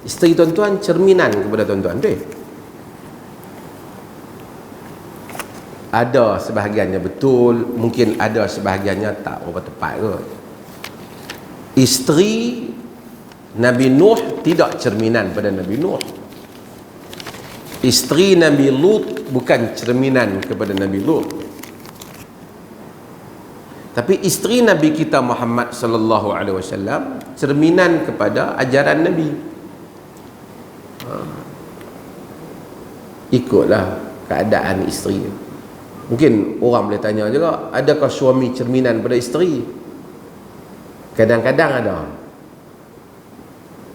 Isteri tuan-tuan cerminan kepada tuan-tuan, betul? Ada sebahagiannya betul, mungkin ada sebahagiannya tak berapa tepat kot. Isteri Nabi Nuh tidak cerminan pada Nabi Nuh. Isteri Nabi Lut bukan cerminan kepada Nabi Lut. Tapi isteri Nabi kita Muhammad sallallahu alaihi wasallam cerminan kepada ajaran Nabi. Ikutlah keadaan isteri. Mungkin orang boleh tanya juga, adakah suami cerminan pada isteri? Kadang-kadang ada.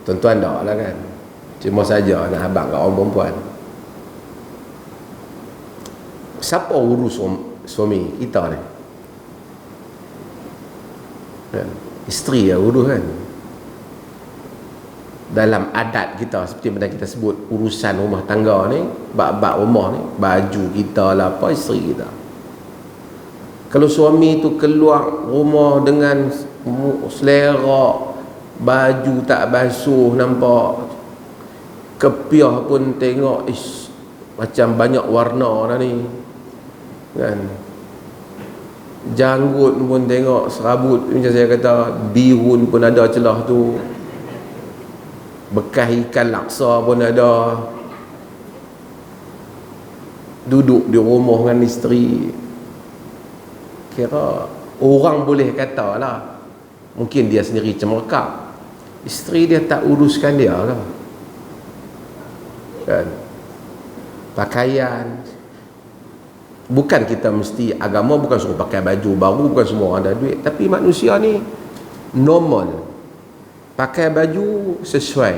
Tuan-tuan tak lah kan. Cuma saja nak habaq kat orang perempuan. Siapa urus suami kita ni? Kan? Isteri yang urus kan. Dalam adat kita, seperti mana kita sebut, urusan rumah tangga ni, bab-bab rumah ni, baju kita lah apa, isteri kita. Kalau suami tu keluar rumah dengan selera, baju tak basuh, nampak kepiah pun tengok macam banyak warna dah ni kan, janggut pun tengok serabut macam saya kata, bihun pun ada celah tu, bekas ikan laksa pun ada, duduk di rumah dengan isteri. Kira orang boleh kata lah, mungkin dia sendiri cemerkap, isteri dia tak uruskan dia lah kan. Pakaian, bukan kita mesti, agama bukan suruh pakai baju baru, bukan semua orang ada duit, tapi manusia ni normal pakai baju sesuai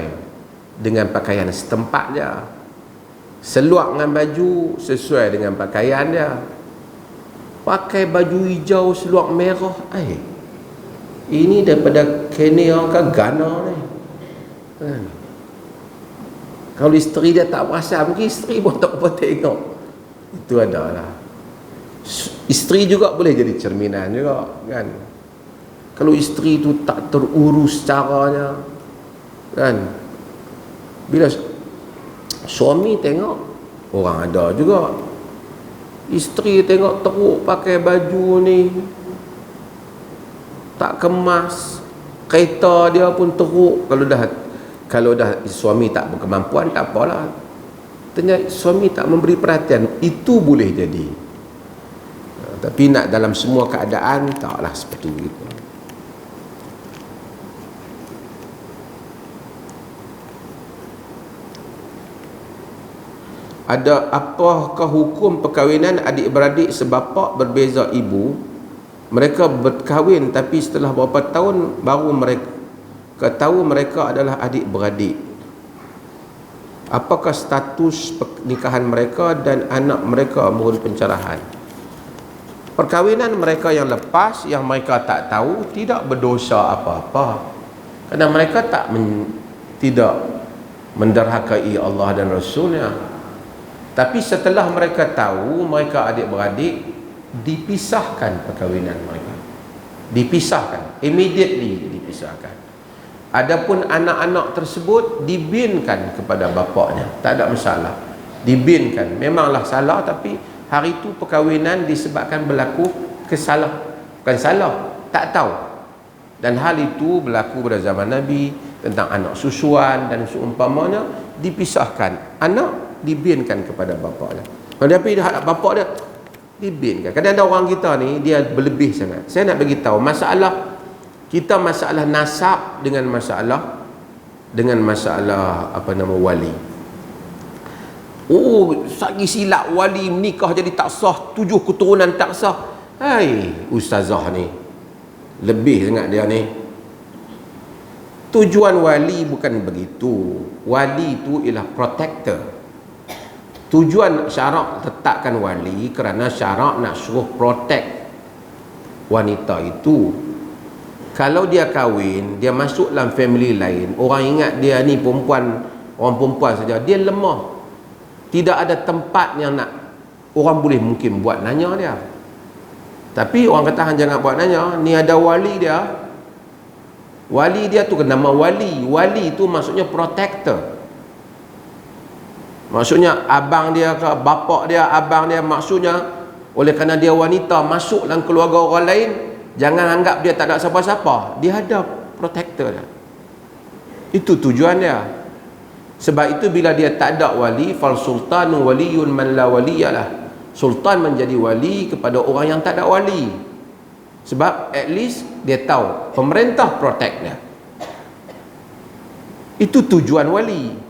dengan pakaian setempat dia, seluar dengan baju sesuai dengan pakaian dia. Pakai baju hijau seluar merah, ini daripada Kenya ke Ghana ni kan. Kalau isteri dia tak perasan, mungkin isteri pun tak apa tengok. Itu adalah isteri juga boleh jadi cerminan juga kan. Kalau isteri tu tak terurus caranya, kan, bila suami tengok, orang ada juga isteri tengok teruk pakai baju ni, tak kemas, kereta dia pun teruk. Kalau dah suami tak berkemampuan, tak apalah, ternyata suami tak memberi perhatian, itu boleh jadi. Tapi nak dalam semua keadaan, taklah seperti itu. Ada apakah hukum perkahwinan adik-beradik sebapak berbeza ibu? Mereka berkahwin tapi setelah beberapa tahun baru mereka tahu mereka adalah adik-beradik. Apakah status pernikahan mereka dan anak mereka mohon pencerahan? Perkahwinan mereka yang lepas, yang mereka tak tahu, tidak berdosa apa-apa, kerana mereka tidak menderhakai Allah dan Rasulnya. Tapi setelah mereka tahu mereka adik-beradik, dipisahkan perkahwinan mereka, dipisahkan, immediately dipisahkan. Adapun anak-anak tersebut dibinkan kepada bapaknya, tak ada masalah, dibinkan. Memanglah salah, tapi hari itu perkahwinan disebabkan berlaku bukan salah, tak tahu. Dan hal itu berlaku pada zaman Nabi tentang anak susuan dan seumpamanya, dipisahkan. Anak dibinkan kepada bapaknya. Tapi bapak dia dibinkan. Kadang-kadang orang kita ni dia berlebih sangat. Saya nak bagi tahu masalah kita, masalah nasab dengan masalah wali. Oh, sagi silap wali nikah jadi tak sah, 7 keturunan tak sah. Hai, ustazah ni lebih sangat dia ni. Tujuan wali bukan begitu. Wali itu ialah protector. Tujuan syarak letakkan wali kerana syarak nak suruh protect wanita itu. Kalau dia kahwin, dia masuk dalam family lain, orang ingat dia ni orang perempuan saja, dia lemah. Tidak ada tempat yang nak orang boleh mungkin buat nanya dia. Tapi orang kata jangan buat nanya, ni ada wali dia. Wali dia tu nama wali. Wali tu maksudnya protector. Maksudnya abang dia ke bapak dia, abang dia, maksudnya oleh kerana dia wanita masuk dalam keluarga orang lain, jangan anggap dia tak ada siapa-siapa, dia ada protector dia. Itu tujuan dia. Sebab itu bila dia tak ada wali, fal sultanu waliyun man la waliyalah. Sultan menjadi wali kepada orang yang tak ada wali. Sebab at least dia tahu pemerintah protect dia. Itu tujuan wali.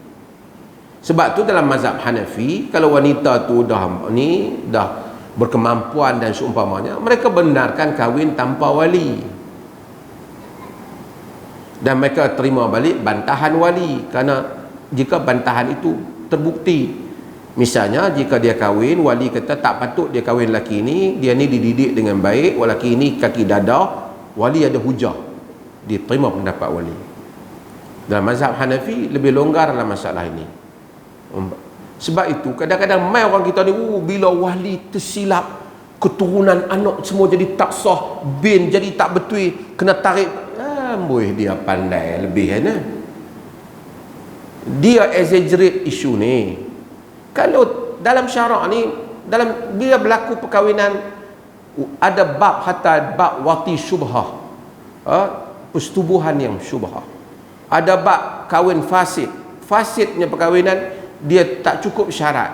Sebab tu dalam mazhab Hanafi, kalau wanita tu dah berkemampuan dan seumpamanya, mereka benarkan kahwin tanpa wali. Dan mereka terima balik bantahan wali, kerana jika bantahan itu terbukti. Misalnya jika dia kahwin, wali kata tak patut dia kahwin lelaki ni, dia ni dididik dengan baik, lelaki ni kaki dada, wali ada hujah, dia terima pendapat wali. Dalam mazhab Hanafi lebih longgar dalam masalah ini. Sebab itu kadang-kadang mai orang kita ni, bila wali tersilap, keturunan anak semua jadi tak sah, bin jadi tak betul, kena tarik. Amboi, dia pandai lebih kan. Dia exaggerate isu ni. Kalau dalam syarak ni, bila berlaku perkahwinan, ada bab wati syubhah, persetubuhan yang syubhah. Ada bab kahwin fasidnya perkahwinan, dia tak cukup syarat,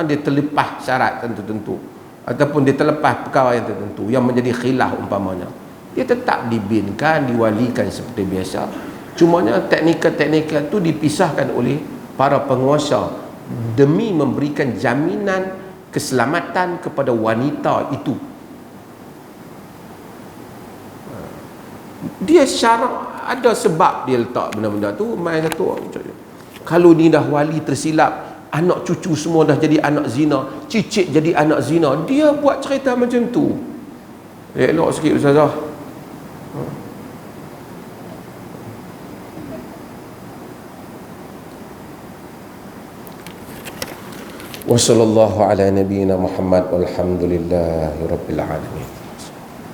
dia terlepas syarat tentu-tentu, ataupun dia terlepas perkara yang tertentu yang menjadi khilaf umpamanya, dia tetap dibinkan, diwalikan seperti biasa. Cumanya teknikal-teknikal itu dipisahkan oleh para penguasa demi memberikan jaminan keselamatan kepada wanita itu. Dia syarak, ada sebab dia letak benda-benda tu. Mai satu, kalau ni dah wali tersilap, anak cucu semua dah jadi anak zina, cicit jadi anak zina, dia buat cerita macam tu. Elok sikit ustazah. Wa sallallahu ala nabiyyina Muhammad walhamdulillahi rabbil alamin.